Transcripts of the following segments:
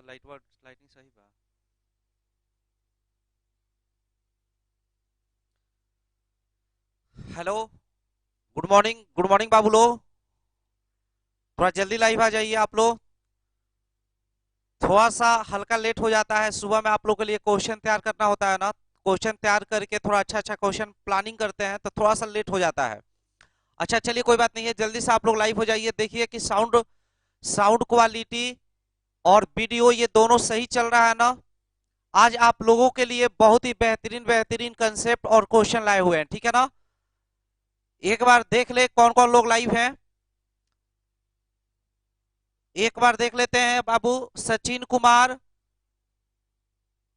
Lighting सही बा। Hello, good morning बाबू लोग। थोड़ा जल्दी लाइव आ जाइए आप लोग। थोड़ा सा हल्का लेट हो जाता है, सुबह में आप लोग के लिए क्वेश्चन तैयार करना होता है ना। क्वेश्चन तैयार करके थोड़ा अच्छा अच्छा क्वेश्चन प्लानिंग करते हैं तो थोड़ा सा लेट हो जाता है। अच्छा चलिए कोई बात नहीं है, जल्दी से आप लोग लाइव हो जाइए। देखिए कि साउंड साउंड क्वालिटी और वीडियो ये दोनों सही चल रहा है ना। आज आप लोगों के लिए बहुत ही बेहतरीन बेहतरीन कंसेप्ट और क्वेश्चन लाए हुए हैं, ठीक है ना। एक बार देख ले कौन कौन लोग लाइव हैं। एक बार देख लेते हैं बाबू। सचिन कुमार,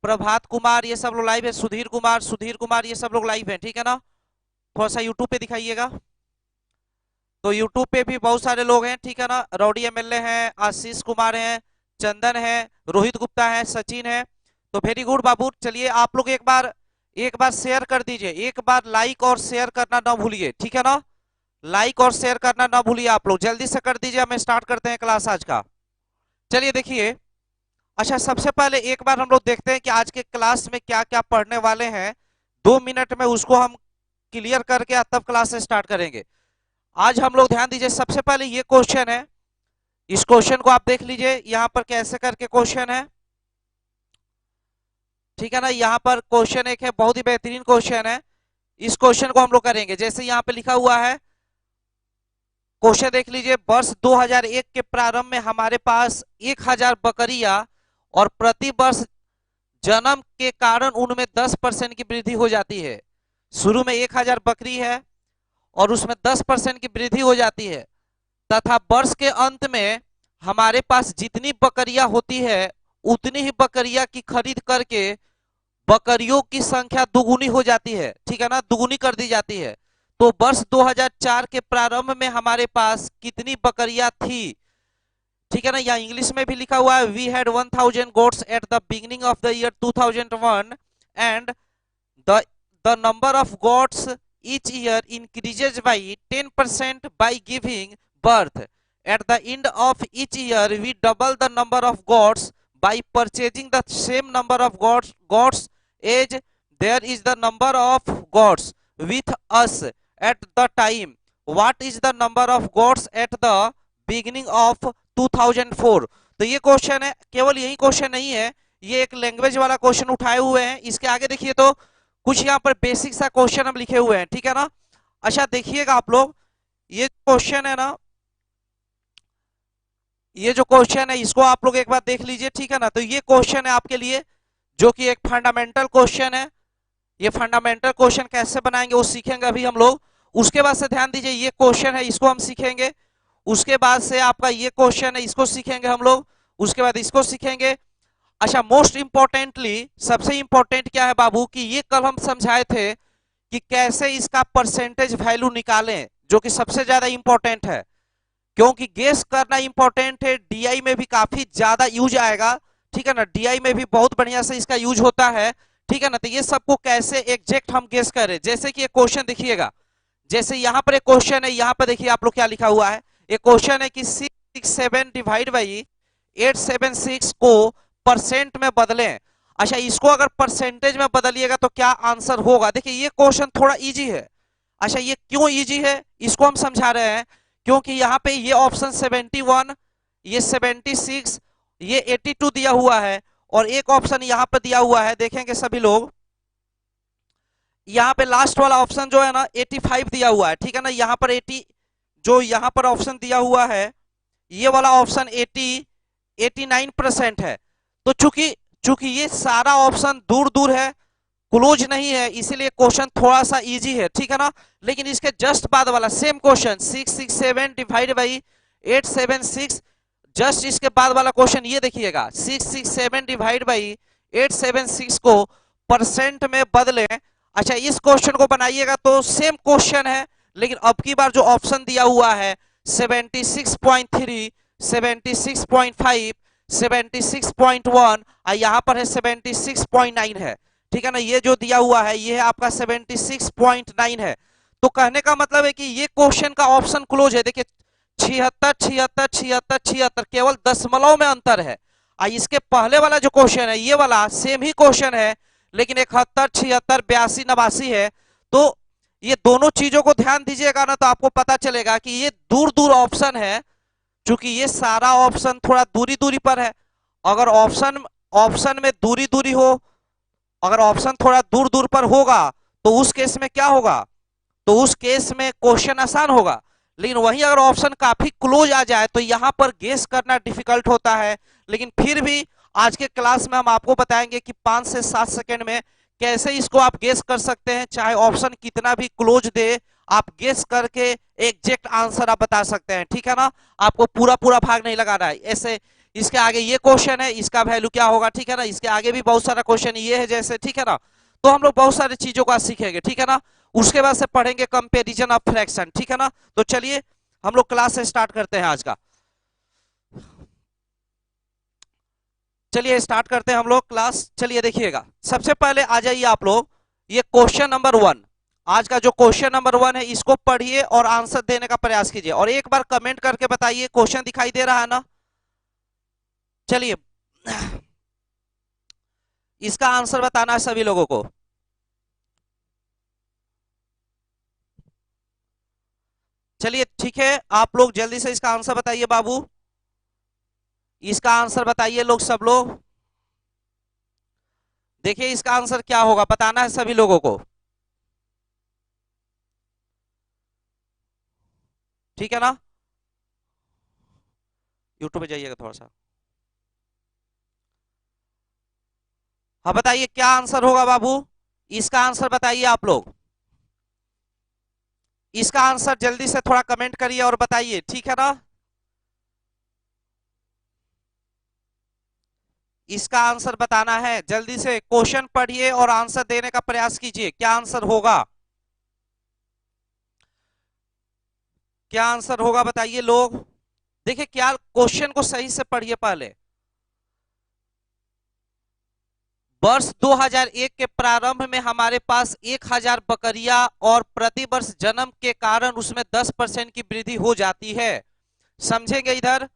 प्रभात कुमार, ये सब लोग लाइव है। सुधीर कुमार ये सब लोग लाइव है, ठीक है ना। थोड़ा सा यूट्यूब पे दिखाइएगा। तो यूट्यूब पे भी बहुत सारे लोग हैं, ठीक है ना। रौडी एमएलए हैं, आशीष कुमार हैं, चंदन है, रोहित गुप्ता है, सचिन है। तो वेरी गुड बाबू। चलिए आप लोग एक बार शेयर कर दीजिए। एक बार लाइक और शेयर करना ना भूलिए, ठीक है ना। लाइक और शेयर करना ना भूलिए आप लोग, जल्दी से कर दीजिए। हमें स्टार्ट करते हैं क्लास आज का। चलिए देखिए। अच्छा सबसे पहले एक बार हम लोग देखते हैं कि आज के क्लास में क्या क्या पढ़ने वाले हैं। 2 मिनट में उसको हम क्लियर करके तब क्लास से स्टार्ट करेंगे। आज हम लोग ध्यान दीजिए, सबसे पहले ये क्वेश्चन है। इस क्वेश्चन को आप देख लीजिए, यहाँ पर कैसे करके क्वेश्चन है, ठीक है ना। यहाँ पर क्वेश्चन एक है, बहुत ही बेहतरीन क्वेश्चन है। इस क्वेश्चन को हम लोग करेंगे। जैसे यहाँ पे लिखा हुआ है, क्वेश्चन देख लीजिए। वर्ष 2001 के प्रारंभ में हमारे पास 1000 बकरियां और प्रति वर्ष जन्म के कारण उनमें 10% की वृद्धि हो जाती है। शुरू में 1000 बकरी है और उसमें 10% की वृद्धि हो जाती है, तथा वर्ष के अंत में हमारे पास जितनी बकरियां होती है उतनी ही बकरियां की खरीद करके बकरियों की संख्या दुगुनी हो जाती है, ठीक है ना, दुगुनी कर दी जाती है। तो वर्ष 2004 के प्रारंभ में हमारे पास कितनी बकरियां थी, ठीक है ना। यहाँ इंग्लिश में भी लिखा हुआ है, we had 1000 goats at the beginning of the year 2001 and the the number of goats each year increases by 10% by giving birth. At the end of each year, we double the number of goats by purchasing the same number of goats as there is the number of goats with us at the time. What is the number of goats at the beginning of 2004? तो ये question है, केवल यही question नहीं है, ये एक language वाला क्वेश्चन उठाए हुए हैं। इसके आगे देखिए तो कुछ यहाँ पर बेसिक सा क्वेश्चन हम लिखे हुए हैं, ठीक है ना। अच्छा देखिएगा आप लोग, ये क्वेश्चन है ना, ये जो क्वेश्चन है इसको आप लोग एक बार देख लीजिए, ठीक है ना। तो ये क्वेश्चन है आपके लिए जो कि एक फंडामेंटल क्वेश्चन है। ये फंडामेंटल क्वेश्चन कैसे बनाएंगे वो सीखेंगे अभी हम लोग। उसके बाद से ध्यान दीजिए, ये क्वेश्चन है इसको हम सीखेंगे। उसके बाद से आपका ये क्वेश्चन है, इसको सीखेंगे हम लोग। उसके बाद इसको सीखेंगे। अच्छा मोस्ट इंपॉर्टेंटली, सबसे इंपॉर्टेंट क्या है बाबू, कि ये कल हम समझाए थे कि कैसे इसका परसेंटेज वैल्यू निकालें, जो कि सबसे ज्यादा इंपॉर्टेंट है। क्योंकि गेस करना इंपॉर्टेंट है, डीआई में भी काफी ज्यादा यूज आएगा, ठीक है ना। डीआई में भी बहुत बढ़िया से इसका यूज होता है, ठीक है ना। तो ये सबको कैसे एग्जैक्ट हम गेस करें, जैसे कि एक क्वेश्चन देखिएगा। जैसे यहाँ पर एक क्वेश्चन है, यहाँ पर देखिए आप लोग क्या लिखा हुआ है। एक क्वेश्चन है कि 667 डिवाइड बाई 876 को परसेंट में बदलें। अच्छा इसको अगर परसेंटेज में बदलिएगा तो क्या आंसर होगा। देखिए ये क्वेश्चन थोड़ा इजी है। अच्छा ये क्यों इजी है इसको हम समझा रहे हैं, क्योंकि यहाँ पे ये ऑप्शन 71, ये 76, ये 82 दिया हुआ है, और एक ऑप्शन यहाँ पे दिया हुआ है, देखेंगे सभी लोग, यहाँ पे लास्ट वाला ऑप्शन जो है ना 85 दिया हुआ है, ठीक है ना। यहाँ पर 80 जो यहाँ पर ऑप्शन दिया हुआ है, ये वाला ऑप्शन 89% है। तो चूंकि चूंकि ये सारा ऑप्शन दूर दूर है, क्लोज नहीं है, इसीलिए क्वेश्चन थोड़ा सा इजी है, ठीक है ना। लेकिन इसके जस्ट बाद वाला same question 667 divide by 876, just इसके बाद वाला क्वेश्चन ये देखिएगा, 667 डिवाइड बाई 876 को परसेंट में बदलें। अच्छा इस क्वेश्चन को बनाइएगा तो सेम क्वेश्चन है, लेकिन अब की बार जो ऑप्शन दिया हुआ है 76.3, 76.5, 76.1 और यहाँ पर है 76.9 है, ठीक है ना। ये जो दिया हुआ है ये है आपका 76.9 है। तो कहने का मतलब है कि ये क्वेश्चन का ऑप्शन क्लोज है। देखिए 76, 76, 76, 76, केवल दशमलव में अंतर है। इसके पहले वाला जो क्वेश्चन है ये वाला सेम ही क्वेश्चन है, लेकिन 71, 76, 82, 89 है। तो ये दोनों चीजों को ध्यान दीजिएगा ना, तो आपको पता चलेगा कि ये दूर दूर ऑप्शन है, क्योंकि ये सारा ऑप्शन थोड़ा दूरी दूरी पर है। अगर ऑप्शन ऑप्शन में दूरी दूरी हो, अगर ऑप्शन थोड़ा दूर दूर पर होगा तो उस केस में क्या होगा, तो उस केस में क्वेश्चन आसान होगा। लेकिन वहीं अगर ऑप्शन काफी क्लोज आ जाए तो यहां पर गेस करना डिफिकल्ट होता है। लेकिन फिर भी आज के क्लास में हम आपको बताएंगे कि 5 से 7 सेकंड में कैसे इसको आप गेस कर सकते हैं, चाहे ऑप्शन कितना भी क्लोज दे, आप गेस करके एग्जैक्ट आंसर आप बता सकते हैं। ठीक है ना, आपको पूरा पूरा भाग नहीं लगाना है। ऐसे इसके आगे ये क्वेश्चन है, इसका वैल्यू क्या होगा, ठीक है ना, इसके आगे भी बहुत सारा क्वेश्चन ये है जैसे, ठीक है ना। तो हम लोग बहुत सारी चीजों को सीखेंगे, ठीक है ना। उसके बाद से पढ़ेंगे कंपैरिजन ऑफ फ्रैक्शन, ठीक है ना। तो चलिए हम लोग क्लास से स्टार्ट करते हैं आज का। चलिए स्टार्ट करते हैं हम लोग क्लास। चलिए देखिएगा, सबसे पहले आ जाइए आप लोग, ये क्वेश्चन नंबर 1, आज का जो क्वेश्चन नंबर 1 है इसको पढ़िए और आंसर देने का प्रयास कीजिए, और एक बार कमेंट करके बताइए क्वेश्चन दिखाई दे रहा है ना। चलिए इसका आंसर बताना है सभी लोगों को। चलिए ठीक है, आप लोग जल्दी से इसका आंसर बताइए बाबू, इसका आंसर बताइए लोग, सब लोग देखिए इसका आंसर क्या होगा, बताना है सभी लोगों को, ठीक है ना। यूट्यूब पे जाइएगा थोड़ा सा। हाँ बताइए क्या आंसर होगा बाबू, इसका आंसर बताइए आप लोग, इसका आंसर जल्दी से थोड़ा कमेंट करिए और बताइए, ठीक है ना। इसका आंसर बताना है, जल्दी से क्वेश्चन पढ़िए और आंसर देने का प्रयास कीजिए, क्या आंसर होगा, क्या आंसर होगा बताइए लोग। देखिए क्या, क्वेश्चन को सही से पढ़िए पहले। वर्ष 2001 के प्रारंभ में हमारे पास 1000 बकरियां और प्रति वर्ष जन्म के कारण उसमें 10% की वृद्धि हो जाती है। समझेंगे इधर,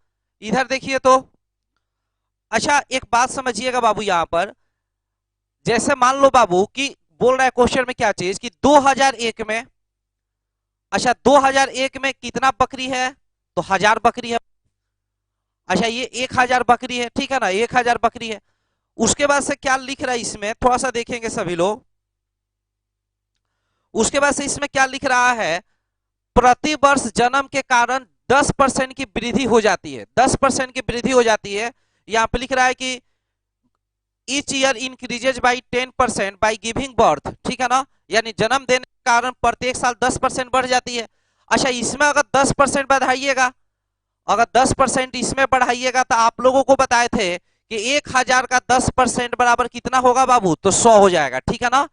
इधर देखिए तो। अच्छा एक बात समझिएगा बाबू, यहां पर जैसे मान लो बाबू कि बोल रहा है क्वेश्चन में क्या चीज कि 2001 में, अच्छा 2001 में कितना बकरी है, तो 1000 बकरी है। अच्छा ये 1000 बकरी है, ठीक है ना, 1000 बकरी है। उसके बाद से क्या लिख रहा है इसमें, थोड़ा सा देखेंगे सभी लोग। उसके बाद से इसमें क्या लिख रहा है, प्रति वर्ष जन्म के कारण 10% की वृद्धि हो जाती है, 10% की वृद्धि हो जाती है। यहाँ पे लिख रहा है कि each year increases by 10% by giving birth, ठीक है ना, यानी जन्म देने के कारण प्रत्येक साल 10% बढ़ जाती है। अच्छा इसमें अगर 10% बढ़ाइएगा, अगर 10% इसमें बढ़ाइएगा, तो आप लोगों को बताए थे कि 1000 का 10% बराबर कितना होगा बाबू, तो 100 हो जाएगा, ठीक है ना।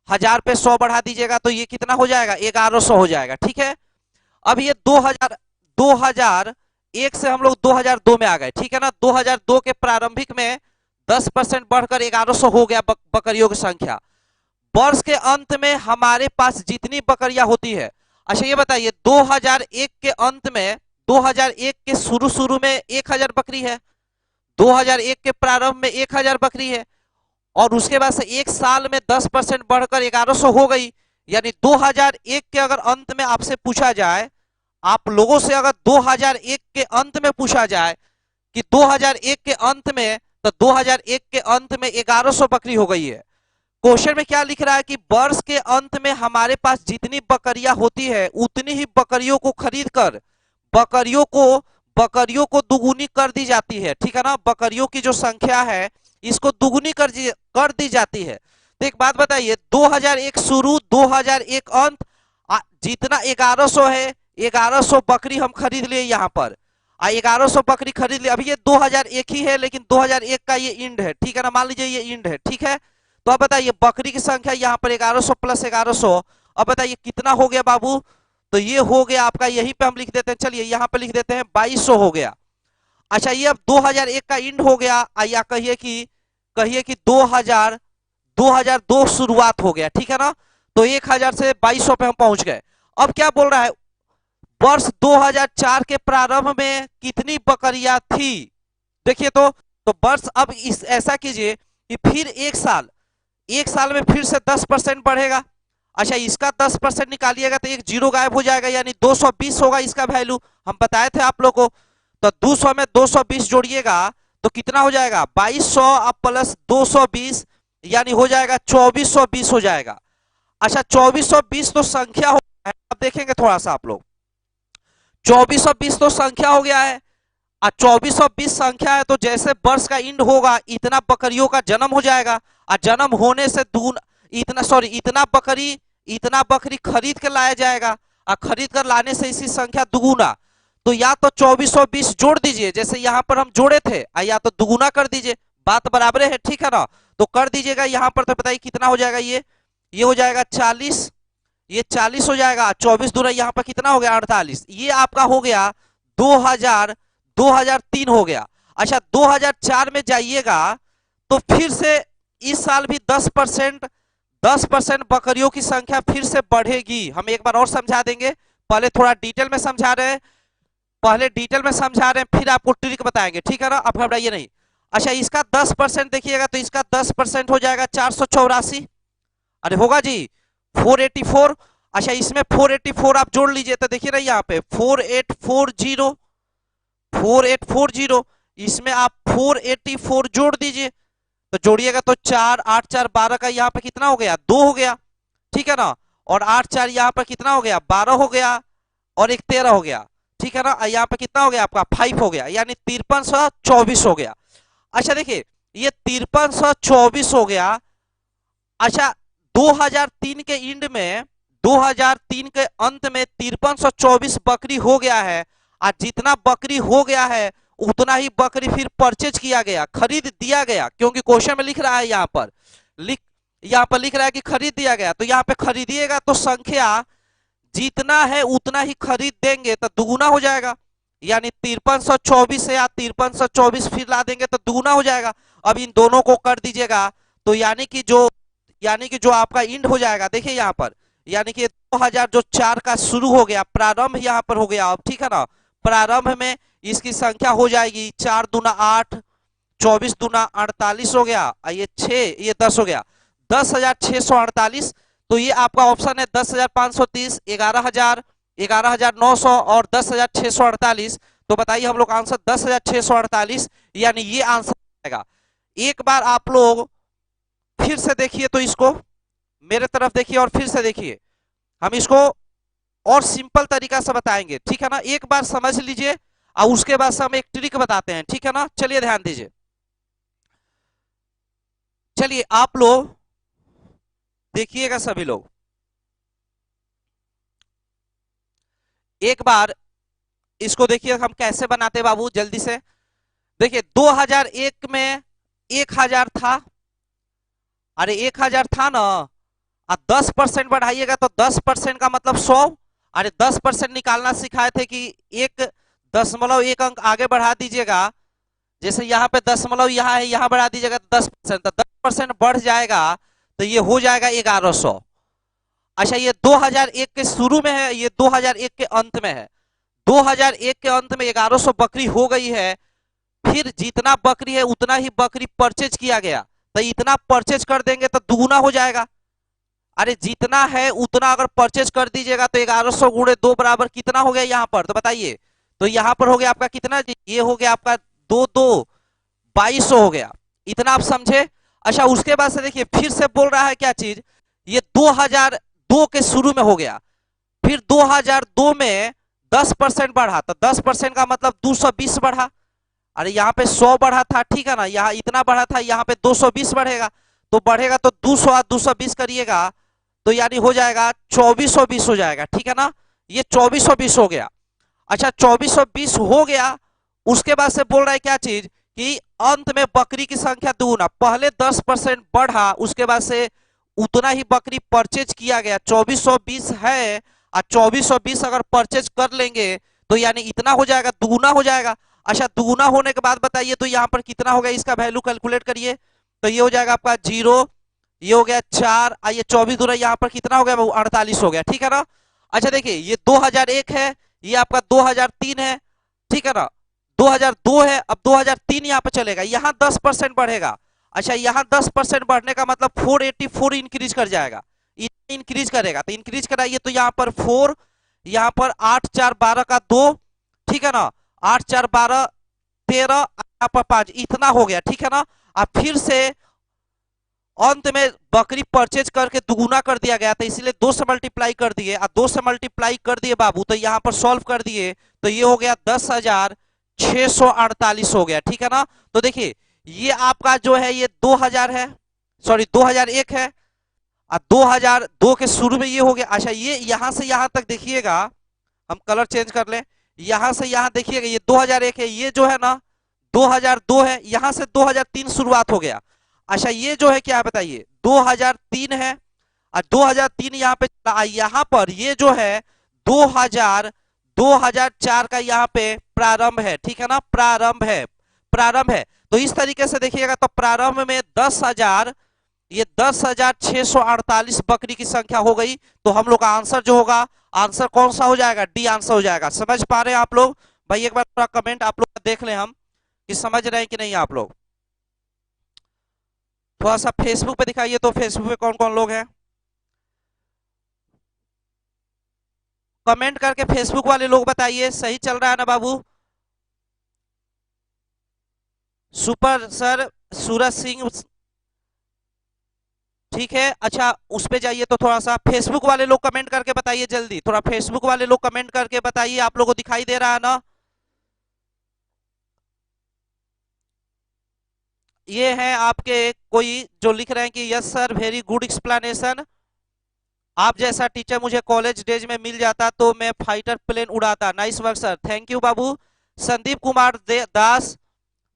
1000 पे 100 बढ़ा दीजिएगा तो ये कितना हो जाएगा, 1100 हो जाएगा, ठीक है। अब ये 2001 से हम लोग 2002 में आ गए, ठीक है ना। 2002 के प्रारंभिक में 10% बढ़कर 1100 हो गया बकरियों की संख्या। वर्ष के अंत में हमारे पास जितनी बकरियां होती है, अच्छा ये बताइए 2001 के अंत में, 2001 के शुरू शुरू में 1000 बकरी है, 2001 के प्रारंभ में 1000 बकरी है, और उसके बाद से एक साल में 10% बढ़कर 1100 हो गई। यानी 2001 के अगर अंत में आपसे पूछा जाए, आप लोगों से अगर 2001 के अंत में पूछा जाए कि 2001 के अंत में, तो 2001 के अंत में 1100 बकरी हो गई है। क्वेश्चन में क्या लिख रहा है कि वर्ष के अंत में हमारे पास जितनी बकरियां होती है उतनी ही बकरियों को खरीद कर बकरियों को दुगुनी कर दी जाती है, ठीक है ना। बकरियों की जो संख्या है इसको दुगुनी कर दी जाती है। तो एक बात बताइए, 2001 शुरू 2001 अंत, जितना 1100 है, 1100 बकरी हम खरीद लिए यहाँ पर, 1100 बकरी खरीद लिए। अभी ये 2001 ही है, लेकिन 2001 का ये इंड है, ठीक है ना, मान लीजिए ये इंड है, ठीक है। तो अब बताइए बकरी की संख्या यहाँ पर 1100 प्लस 1100, अब बताइए कितना हो गया बाबू, तो ये हो गया आपका, यहीं पे हम लिख देते हैं, चलिए यहाँ पे लिख देते हैं 2200 हो गया। अच्छा ये अब 2001 का इंड हो गया, या कहिए कि 2002 शुरुआत हो गया, ठीक है ना। तो 1000 से 2200 पे हम पहुंच गए। अब क्या बोल रहा है, वर्ष 2004 के प्रारंभ में कितनी बकरियां थी। देखिए तो तो वर्ष अब इस ऐसा कीजिए कि फिर एक साल में फिर से 10% बढ़ेगा। अच्छा, इसका 10% निकालिएगा तो एक जीरो गायब हो जाएगा, यानी 220 होगा इसका वैल्यू, हम बताए थे आप लोग को। तो 200 में 220 जोड़िएगा तो कितना हो जाएगा, 2200 अब प्लस 220, यानी हो जाएगा 2420 हो जाएगा। अच्छा, 2420 तो संख्या हो गया है, अब देखेंगे थोड़ा सा आप लोग। 2420 तो संख्या हो गया है, और 2420 संख्या है तो जैसे वर्ष का इंड होगा इतना बकरियों का जन्म हो जाएगा, और जन्म होने से इतना बकरी खरीद कर लाया जाएगा, और खरीद कर लाने से इसी संख्या दुगुना। तो या तो 2420 जोड़ दीजिए जैसे यहाँ पर हम जोड़े थे, या तो दुगुना कर दीजिए, बात बराबर है, ठीक है ना। तो कर दीजिएगा यहाँ पर, तो बताइए कितना हो जाएगा, ये हो जाएगा 40, ये 40 हो जाएगा, 24 दूना यहाँ पर कितना हो गया 48, ये आपका हो गया 2003 हो गया। अच्छा, 2004 में जाइएगा तो फिर से इस साल भी 10% बकरियों की संख्या फिर से बढ़ेगी। हम एक बार और समझा देंगे, पहले थोड़ा डिटेल में समझा रहे हैं, फिर आपको ट्रिक बताएंगे, ठीक है ना, अब घबराइए नहीं। अच्छा, इसका 10% देखिएगा तो इसका 10% हो जाएगा 484, अरे होगा जी 484। अच्छा, इसमें 484 आप जोड़ लीजिए तो देखिए ना यहाँ पे 4840, इसमें आप 484 जोड़ दीजिए, तो जोड़िएगा तो 4 8 4 12 का यहाँ पे कितना हो गया, 2 हो गया, ठीक है ना। और 8 4 यहाँ पर कितना हो गया, 12 हो गया, और एक 13 हो गया, ठीक है ना। यहाँ पे कितना हो गया आपका 5 हो गया, यानी 5324 हो गया। अच्छा देखिए, ये 5324 हो गया। अच्छा, 2003 के इंड में, 2003 के अंत में 5324 बकरी हो गया है, और जितना बकरी हो गया है उतना ही बकरी फिर परचेज किया गया, खरीद दिया गया, क्योंकि क्वेश्चन में लिख रहा है यहाँ पर लिख रहा है कि खरीद दिया गया, तो यहाँ पे खरीदिएगा तो संख्या जितना है उतना ही खरीद देंगे तो दुगुना हो जाएगा, यानी 5324 है या 5324 फिर ला देंगे तो दुगुना हो जाएगा। अब इन दोनों को कर दीजिएगा तो यानी कि जो आपका इंड हो जाएगा, देखिए यहाँ पर, यानी कि 2004 का शुरू हो गया, प्रारंभ यहाँ पर हो गया अब, ठीक है ना। प्रारंभ में इसकी संख्या हो जाएगी 4 दूना 8, 24 दूना 48 हो गया, ये 6, ये 10 हो गया, 10,648। तो ये आपका ऑप्शन है 10,530, 11,000, 11,900 और 10,648। तो बताइए हम लोग आंसर 10,648, यानी ये आंसर आएगा। एक बार आप लोग फिर से देखिए, तो इसको मेरे तरफ देखिए और फिर से देखिए, हम इसको और सिंपल तरीका से बताएंगे, ठीक है ना। एक बार समझ लीजिए और उसके बाद से हम एक ट्रिक बताते हैं, ठीक है ना। चलिए ध्यान दीजिए, चलिए आप लोग देखिएगा, सभी लोग एक बार इसको देखिए हम कैसे बनाते हैं बाबू, जल्दी से देखिए। 2001 में 1000 था, अरे 1000 था ना, और 10% बढ़ाइएगा तो 10% का मतलब 100, अरे 10% निकालना सिखाए थे कि 1.1 अंक आगे बढ़ा दीजिएगा, जैसे यहाँ पे दशमलव यहाँ है, यहाँ बढ़ा दीजिएगा तो 10%, तो 10% बढ़ जाएगा तो ये हो जाएगा 1100। अच्छा, ये 2001 के शुरू में है, ये 2001 के अंत में है। 2001 के अंत में 1100 बकरी हो गई है, फिर जितना बकरी है उतना ही बकरी परचेज किया गया, तो इतना परचेज कर देंगे तो दुगुना हो जाएगा। अरे जितना है उतना अगर परचेज कर दीजिएगा तो 1100 गुणे 2 बराबर कितना हो गया यहाँ पर, तो बताइए। तो यहाँ पर हो गया आपका कितना जी, ये हो गया आपका 2200 हो गया, इतना आप समझे। अच्छा, उसके बाद से देखिए फिर से बोल रहा है क्या चीज, ये 2002 के शुरू में हो गया, फिर 2002 में 10% बढ़ा, तो 10% का मतलब 220 बढ़ा, अरे यहाँ पे 100 बढ़ा था, ठीक है ना, यहाँ इतना बढ़ा था, यहाँ पे 220 बढ़ेगा, तो बढ़ेगा तो 200 और 220 करिएगा तो यानी हो जाएगा 2420 हो जाएगा, ठीक है ना। ये 2420 हो गया। अच्छा, 2420 हो गया, उसके बाद से बोल रहा है क्या चीज कि अंत में बकरी की संख्या दुगुना, पहले 10% बढ़ा, उसके बाद से उतना ही बकरी परचेज किया गया, 2420 है, और 2420 अगर परचेज कर लेंगे तो यानी इतना हो जाएगा, दुगुना हो जाएगा। अच्छा, दुगुना होने के बाद बताइए तो यहाँ पर कितना होगा, इसका वैल्यू कैलकुलेट करिए, तो ये हो जाएगा आपका 0, ये हो गया 4, आइए 24 दूना यहाँ पर कितना हो गया, 48 हो गया, ठीक है ना। अच्छा देखिए, ये 2001 है, ये आपका 2003 है, ठीक है ना। 2002 है, अब 2003 यहाँ पे चलेगा, यहाँ 10% बढ़ेगा। अच्छा, यहाँ 10% बढ़ने का मतलब 484 इंक्रीज कर जाएगा, इंक्रीज करेगा। तो इंक्रीज कराइए, तो यहाँ पर 4, यहाँ पर 8 4 12 का 2, ठीक है ना, 8 4 12 13, यहाँ पर 5, इतना हो गया, ठीक है ना। अब फिर से अंत में बकरी परचेज करके दुगुना कर दिया गया था, इसीलिए 2 से मल्टीप्लाई कर दिए, अब 2 से मल्टीप्लाई कर दिए बाबू, तो यहाँ पर सॉल्व कर दिए, तो ये हो गया 10,648 हो गया, ठीक है ना। तो देखिए ये आपका जो है ये 2000 है, सॉरी 2001 है, और 2002 के शुरू में ये हो गया। अच्छा, ये यहां से यहां तक देखिएगा, हम कलर चेंज कर लें, यहां से यहां देखिएगा ये 2001 है, ये जो है ना 2002 है, यहां से 2003 शुरुआत हो गया। अच्छा, ये जो है क्या बताइए 2003 है, और 2003 यहाँ पे चला, यहाँ पर ये जो है 2004 का यहाँ पे प्रारंभ है, ठीक है ना, प्रारंभ है, प्रारंभ है। तो इस तरीके से देखिएगा, तो प्रारंभ में 10,000, ये 10,648 बकरी की संख्या हो गई। तो हम लोग का आंसर जो होगा, आंसर कौन सा हो जाएगा, डी आंसर हो जाएगा। समझ पा रहे हैं आप लोग भाई? एक बार थोड़ा कमेंट आप लोग देख लें हम कि समझ रहे हैं कि नहीं आप लोग। थोड़ा सा फेसबुक पे दिखाइए, तो फेसबुक पे कौन कौन लोग हैं, कमेंट करके फेसबुक वाले लोग बताइए, सही चल रहा है ना बाबू? सुपर सर, सूरज सिंह, ठीक है। अच्छा, उस पे जाइए, तो थोड़ा सा फेसबुक वाले लोग कमेंट करके बताइए जल्दी, थोड़ा फेसबुक वाले लोग कमेंट करके बताइए, आप लोगों को दिखाई दे रहा है ना? ये है आपके कोई जो लिख रहे हैं कि yes sir, very good explanation, आप जैसा टीचर मुझे कॉलेज डेज में मिल जाता तो मैं फाइटर प्लेन उड़ाता। Nice work sir, thank you Babu. Sandeep Kumar Das,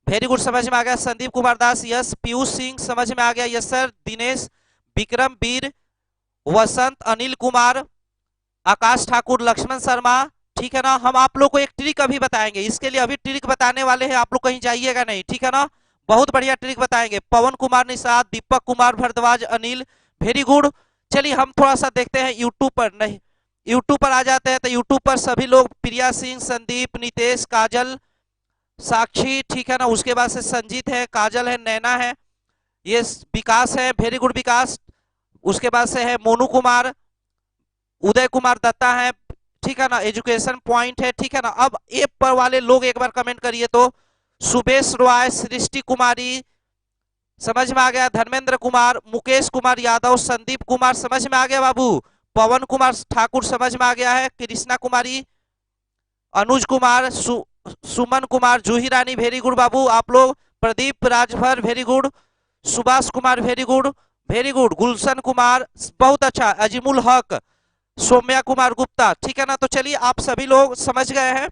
very good, समझ में आ गया। संदीप कुमार दास, यस। पीयूष सिंह, समझ में आ गया, यस सर। दिनेश, विक्रम वीर, वसंत, अनिल कुमार, आकाश ठाकुर, लक्ष्मण शर्मा, ठीक है ना। हम आप लोग को एक ट्रिक अभी बताएंगे, इसके लिए अभी ट्रिक बताने वाले हैं, आप लोग कहीं जाइएगा नहीं, ठीक है ना। बहुत बढ़िया ट्रिक बताएंगे। पवन कुमार निषाद, दीपक कुमार भारद्वाज, अनिल, वेरी गुड। चलिए हम थोड़ा सा देखते हैं यूट्यूब पर, नहीं यूट्यूब पर आ जाते हैं, तो यूट्यूब पर सभी लोग, प्रिया सिंह, संदीप, नितेश, काजल, साक्षी, ठीक है ना, उसके बाद से संजीत है, काजल है, नैना है, ये विकास है, वेरी गुड विकास, उसके बाद से है मोनू कुमार, उदय कुमार दत्ता है, ठीक है ना, एजुकेशन पॉइंट है, ठीक है ना। अब ऐप पर वाले लोग एक बार कमेंट करिए, तो सुबेश रॉय, सृष्टि कुमारी, समझ में आ गया। धर्मेंद्र कुमार, मुकेश कुमार यादव, संदीप कुमार, समझ में आ गया बाबू। पवन कुमार ठाकुर, समझ में आ गया है। कृष्णा कुमारी, अनुज कुमार, सुमन कुमार, जूही रानी, वेरी गुड बाबू आप लोग। Pradeep Rajbhar, very good. Subhash Kumar, very good, very good. Gulshan Kumar, बहुत अच्छा। अजीमुल हक, सौम्या कुमार गुप्ता, ठीक है ना। तो चलिए आप सभी लोग समझ गए हैं।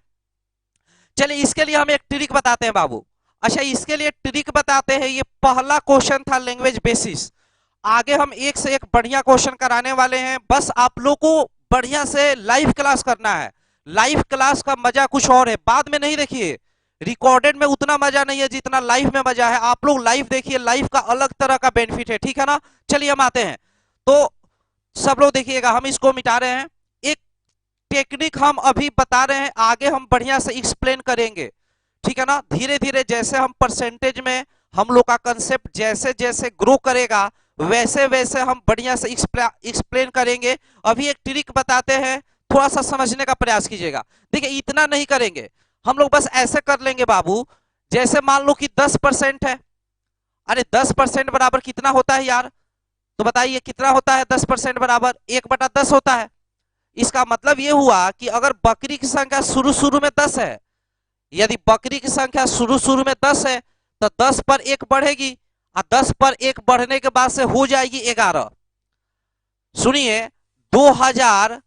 चलिए इसके लिए हम एक ट्रिक बताते हैं बाबू। अच्छा, इसके लिए ट्रिक बताते हैं, ये पहला क्वेश्चन था लैंग्वेज बेसिस, आगे हम एक से एक बढ़िया क्वेश्चन कराने वाले हैं, बस आप लोग को बढ़िया से लाइव क्लास करना है। लाइव क्लास का मजा कुछ और है, बाद में नहीं देखिए, रिकॉर्डेड में उतना मजा नहीं है जितना लाइव में मजा है। आप लोग लाइव देखिए, लाइव का अलग तरह का बेनिफिट है, ठीक है ना। चलिए हम आते हैं, तो सब लोग देखिएगा, हम इसको मिटा रहे हैं। एक टेक्निक हम अभी बता रहे हैं, आगे हम बढ़िया से एक्सप्लेन करेंगे, ठीक है ना। धीरे धीरे जैसे हम परसेंटेज में हम लोग का कंसेप्ट जैसे जैसे ग्रो करेगा, वैसे वैसे हम बढ़िया से एक्सप्लेन करेंगे। अभी एक ट्रिक बताते हैं, थोड़ा सा समझने का प्रयास कीजिएगा। देखिए इतना नहीं करेंगे हम लोग, बस ऐसे कर लेंगे बाबू, जैसे मान लो कि 10% है। अरे 10% बराबर कितना होता है यार, तो बताइए कितना होता है 10% बराबर 1/10 होता है। इसका मतलब ये हुआ कि अगर बकरी की संख्या शुरू शुरू में 10 है, यदि बकरी की संख्या शुरू शुरू में 10 है, तो 10 पर 1 बढ़ेगी, और 10 पर 1 बढ़ने के बाद से हो जाएगी 11। सुनिए 2000,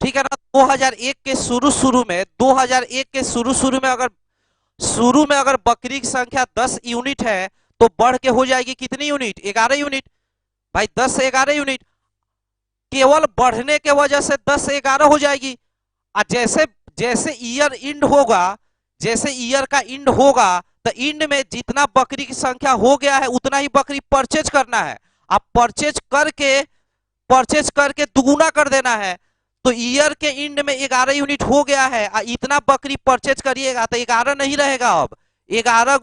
ठीक है ना, 2001 के शुरू शुरू में, 2001 के शुरू शुरू में अगर बकरी की संख्या 10 यूनिट है, तो बढ़ के हो जाएगी कितनी यूनिट, 11 यूनिट। भाई 10 से 11 यूनिट, केवल बढ़ने के वजह से 10 से 11 हो जाएगी। और जैसे जैसे ईयर इंड होगा, जैसे ईयर का इंड होगा, तो इंड में जितना बकरी की संख्या हो गया है उतना ही बकरी परचेज करना है। अब परचेज करके दुगुना कर देना है। तो ईयर के एंड में 11 यूनिट हो गया है, इतना बकरी परचेज करिएगा तो 11 नहीं रहेगा, अब 11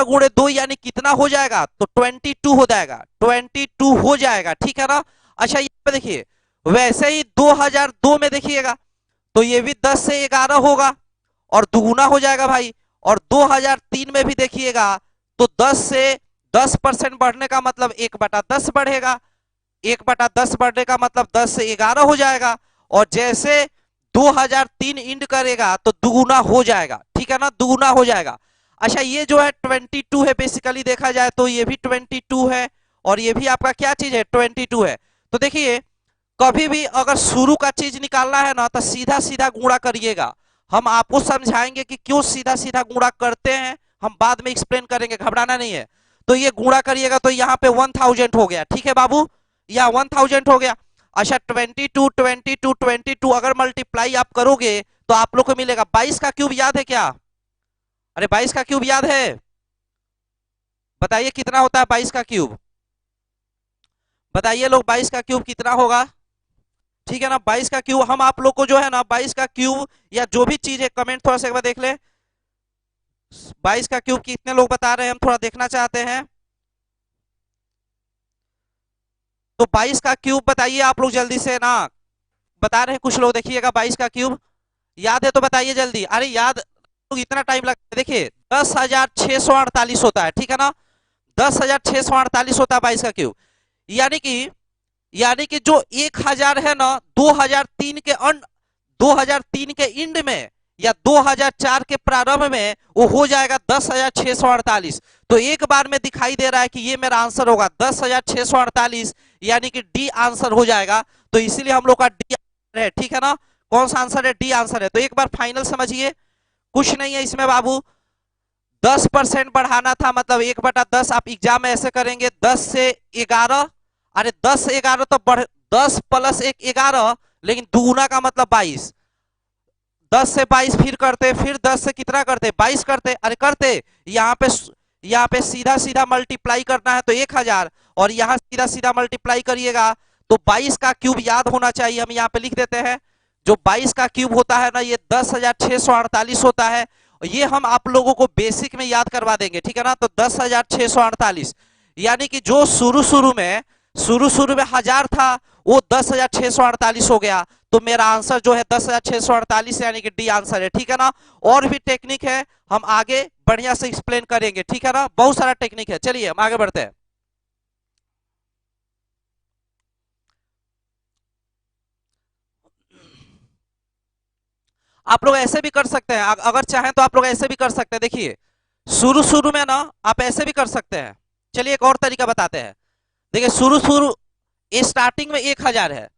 गुणे 2 यानी कितना हो जाएगा, तो 22 हो जाएगा, 22 हो जाएगा, ठीक है ना। अच्छा यहाँ पे देखिए, वैसे ही 2002 में देखिएगा तो ये भी 10 से 11 होगा और दुगुना हो जाएगा भाई। और 2003 में भी देखिएगा तो 10 से 10% बढ़ने का मतलब 1/10 बढ़ेगा, 1/10 बढ़ने का मतलब 10 से 11 हो जाएगा। और जैसे 2003 इंड करेगा तो दुगुना हो जाएगा, ठीक है ना, दुगुना हो जाएगा। अच्छा ये जो है 22 है, बेसिकली देखा जाए तो ये भी 22 है और ये भी आपका क्या चीज है, 22 है। तो देखिए कभी भी अगर शुरू का चीज निकालना है ना तो सीधा सीधा गुणा करिएगा। हम आपको समझाएंगे कि क्यों सीधा सीधा गुणा करते हैं, हम बाद में एक्सप्लेन करेंगे, घबराना नहीं है। तो ये गुणा करिएगा तो यहाँ पे 1000 हो गया, ठीक है बाबू, या 1000 हो गया। अच्छा 22 22 22 अगर मल्टीप्लाई आप करोगे तो आप लोग को मिलेगा 22 का क्यूब, याद है क्या? अरे 22 का क्यूब याद है? बताइए कितना होता है 22 का क्यूब, बताइए लोग 22 का क्यूब कितना होगा, ठीक है ना। 22 का क्यूब हम आप लोग को जो है ना 22 का क्यूब या जो भी चीज है, कमेंट थोड़ा सा एक बार देख ले, 22 का क्यूब कितने लोग बता रहे हैं, हम थोड़ा देखना चाहते हैं। तो 22 का क्यूब बताइए आप लोग जल्दी से ना, बता रहे हैं कुछ लोग, देखिएगा 22 का क्यूब याद है तो बताइए जल्दी। अरे याद इतना टाइम लगता है, देखिए 10,648 होता है, ठीक है ना, 10,648 होता है 22 का क्यूब। यानी कि जो 1000 है ना 2003 के 2003 के एंड में या 2004 के प्रारंभ में वो हो जाएगा 10,648। तो एक बार में दिखाई दे रहा है कि ये मेरा आंसर होगा 10,648, यानी कि डी आंसर हो जाएगा। तो इसीलिए हम लोग का डी आंसर है, ठीक है ना। कौन सा आंसर है? डी आंसर है। तो एक बार फाइनल समझिए, कुछ नहीं है इसमें बाबू, 10% बढ़ाना था, मतलब 1/10 आप एग्जाम में ऐसे करेंगे 10 से 11, अरे 10 से 11 तो बढ़, 10 प्लस 1 11, लेकिन दुगुना का मतलब 22, 10 से 22 फिर करते, फिर 10 से कितना करते, 22 करते, अरे करते, यहाँ पे सीधा सीधा मल्टीप्लाई करना है तो 1000 और यहाँ सीधा सीधा मल्टीप्लाई करिएगा तो 22 का क्यूब याद होना चाहिए, हम यहाँ पे लिख देते हैं। जो 22 का क्यूब होता है ना ये 10,648 होता है। ये हम आप लोगों को बेसिक में याद करवा देंगे, ठीक है ना। तो 10,648 यानी कि जो शुरू शुरू में 1000 था वो 10,648 हो गया। तो मेरा आंसर जो है 10,648 यानी कि डी आंसर है, ठीक है ना। और भी टेक्निक है, हम आगे बढ़िया से एक्सप्लेन करेंगे, ठीक है ना, बहुत सारा टेक्निक है। चलिए हम आगे बढ़ते हैं। आप लोग ऐसे भी कर सकते हैं, अगर चाहें तो आप लोग ऐसे भी कर सकते हैं। देखिए शुरू शुरू में ना आप ऐसे भी कर सकते हैं। चलिए एक और तरीका बताते हैं। देखिए शुरू शुरू स्टार्टिंग में 1000 है,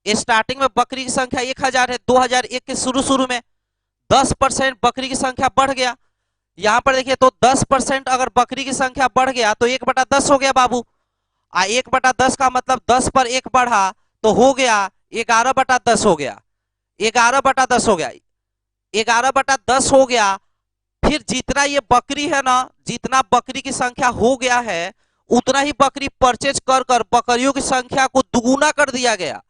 स्टार्टिंग में बकरी की संख्या 1000 है, 2001 के शुरू शुरू में 10% बकरी की संख्या बढ़ गया। यहां पर देखिए तो 10% अगर बकरी की संख्या बढ़ गया तो 1/10 हो गया बाबू। 1/10 का मतलब 10 पर 1 बढ़ा तो हो गया 11/10 हो गया, 11/10 हो गया, 11/10 हो गया। फिर जितना ये बकरी है ना, जितना बकरी की संख्या हो गया है उतना ही बकरी परचेज कर कर बकरियों की संख्या को दुगुना कर दिया गया,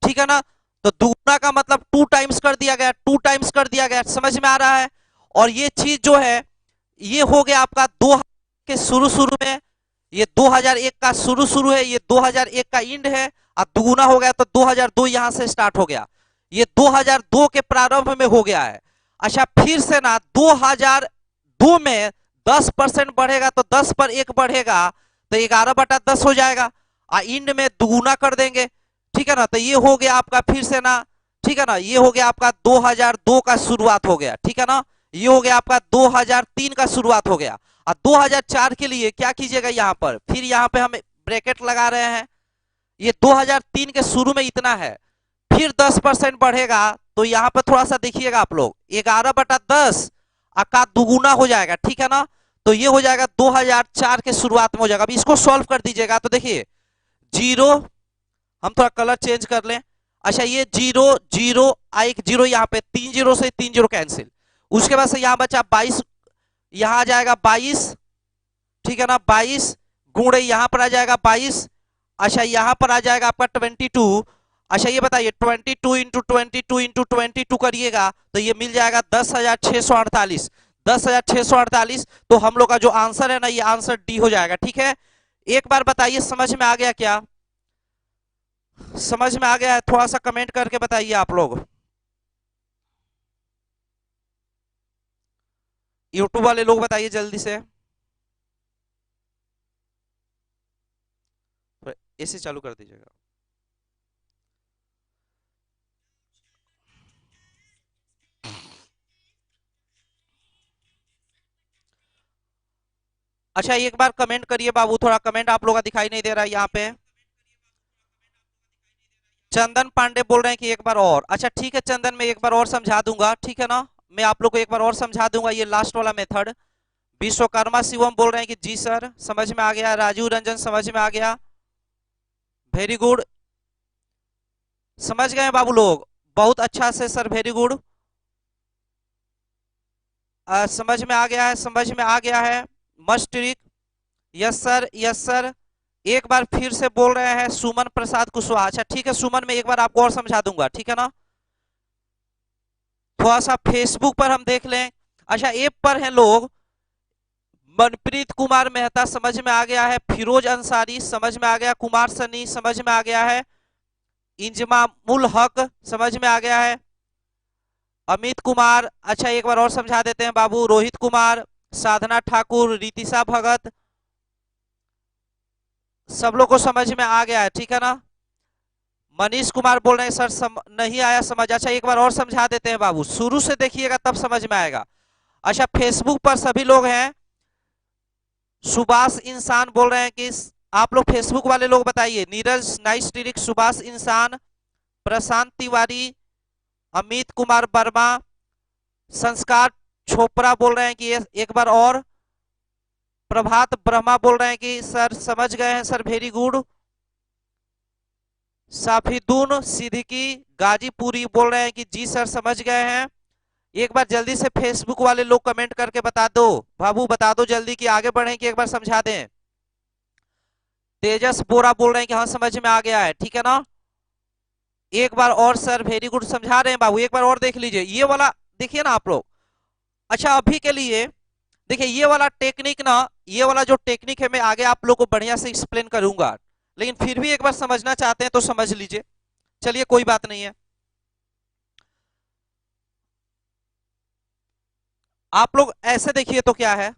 ठीक है ना। तो दुगुना का मतलब 2 टाइम्स कर दिया गया, 2 टाइम्स कर दिया गया, समझ में आ रहा है। और ये चीज जो है ये हो गया आपका 2000 के शुरू शुरू में, ये 2001 का शुरू शुरू है, ये 2001 का एंड है। अब दुगुना हो गया तो 2002 यहां से स्टार्ट हो गया, ये 2002 के प्रारंभ में हो गया है। अच्छा फिर से ना 2002 में 10% बढ़ेगा तो 10 पर 1 बढ़ेगा तो 11/10 हो जाएगा, एंड में दुगुना कर देंगे, ठीक है ना। तो ये हो गया आपका फिर से ना, ठीक है ना, ये हो गया आपका 2002 का शुरुआत हो गया, ठीक है ना। ये हो गया आपका 2003 का शुरुआत हो गया। और 2004 के लिए क्या कीजिएगा, यहाँ पर फिर यहाँ पे हम ब्रैकेट लगा रहे हैं, ये 2003 के शुरू में इतना है, फिर 10% बढ़ेगा तो यहाँ पे थोड़ा सा देखिएगा आप लोग 11/10 का दुगुना हो जाएगा, ठीक है ना। तो ये हो जाएगा 2004 के शुरुआत में हो जाएगा। अब इसको सॉल्व कर दीजिएगा तो देखिए जीरो, हम थोड़ा कलर चेंज कर लें। अच्छा ये 0 0 एक 0 यहाँ पे 3 0 से 3 0 कैंसिल, उसके बाद से यहाँ बचा 22, यहाँ आ जाएगा 22, ठीक है ना, 22 गुणे यहाँ पर आ जाएगा 22। अच्छा यहाँ पर आ जाएगा आपका 22। अच्छा ये बताइए 22 इंटू 22 करिएगा तो ये मिल जाएगा 10,648। 10,648 तो हम लोग का जो आंसर है ना ये आंसर डी हो जाएगा। ठीक है, एक बार बताइए समझ में आ गया क्या? समझ में आ गया है? थोड़ा सा कमेंट करके बताइए आप लोग। यूट्यूब वाले लोग बताइए जल्दी से। एसी चालू कर दीजिएगा। अच्छा एक बार कमेंट करिए बाबू, थोड़ा कमेंट आप लोग का दिखाई नहीं दे रहा है यहाँ पे। चंदन पांडे बोल रहे हैं कि एक बार और। अच्छा ठीक है चंदन, मैं एक बार और समझा दूंगा, ठीक है ना, मैं आप लोग को एक बार और समझा दूंगा ये लास्ट वाला मेथड। विश्वकर्मा शिवम बोल रहे हैं कि जी सर समझ में आ गया। राजू रंजन समझ में आ गया, वेरी गुड, समझ गए बाबू लोग, बहुत अच्छा से सर, वेरी गुड। समझ में आ गया है, समझ में आ गया है, must trick, yes sir yes sir. एक बार फिर से बोल रहे हैं सुमन प्रसाद कुशवाहा। अच्छा ठीक है सुमन, मैं एक बार आपको और समझा दूंगा, ठीक है ना। थोड़ा सा फेसबुक पर हम देख लें। अच्छा ऐप पर हैं लोग, मनप्रीत कुमार मेहता समझ में आ गया है, फिरोज अंसारी समझ में आ गया, कुमार सनी समझ में आ गया है, इंजमामुल हक समझ में आ गया है, अमित कुमार। अच्छा एक बार और समझा देते हैं बाबू, रोहित कुमार, साधना ठाकुर, रितिशा भगत, सब लोग को समझ में आ गया है, ठीक है ना। मनीष कुमार बोल रहे हैं सर नहीं आया समझ। अच्छा एक बार और समझा देते हैं बाबू, शुरू से देखिएगा तब समझ में आएगा। अच्छा फेसबुक पर सभी लोग हैं, सुभाष इंसान बोल रहे हैं कि आप लोग फेसबुक वाले लोग बताइए, नीरज नाइस ट्रिक, सुभाष इंसान, प्रशांत तिवारी, अमित कुमार वर्मा, संस्कार छोपरा बोल रहे हैं कि एक बार और, प्रभात ब्रह्मा बोल रहे हैं कि सर समझ गए हैं sir, very good, Safidun Siddiqui Ghazipuri बोल रहे हैं कि जी सर समझ गए हैं। एक बार जल्दी से फेसबुक वाले लोग कमेंट करके बता दो बाबू, बता दो जल्दी कि आगे बढ़े कि एक बार समझा दें। तेजस बोरा बोल रहे हैं कि हाँ समझ में आ गया है, ठीक है ना। एक बार और सर, वेरी गुड, समझा रहे हैं बाबू, एक बार और देख लीजिए ये वाला, देखिए ना आप लोग। अच्छा अभी के लिए देखिए ये वाला टेक्निक ना, ये वाला जो टेक्निक है मैं आगे आप लोग को बढ़िया से एक्सप्लेन करूंगा, लेकिन फिर भी एक बार समझना चाहते हैं तो समझ लीजिए, चलिए कोई बात नहीं है। आप लोग ऐसे देखिए तो क्या है,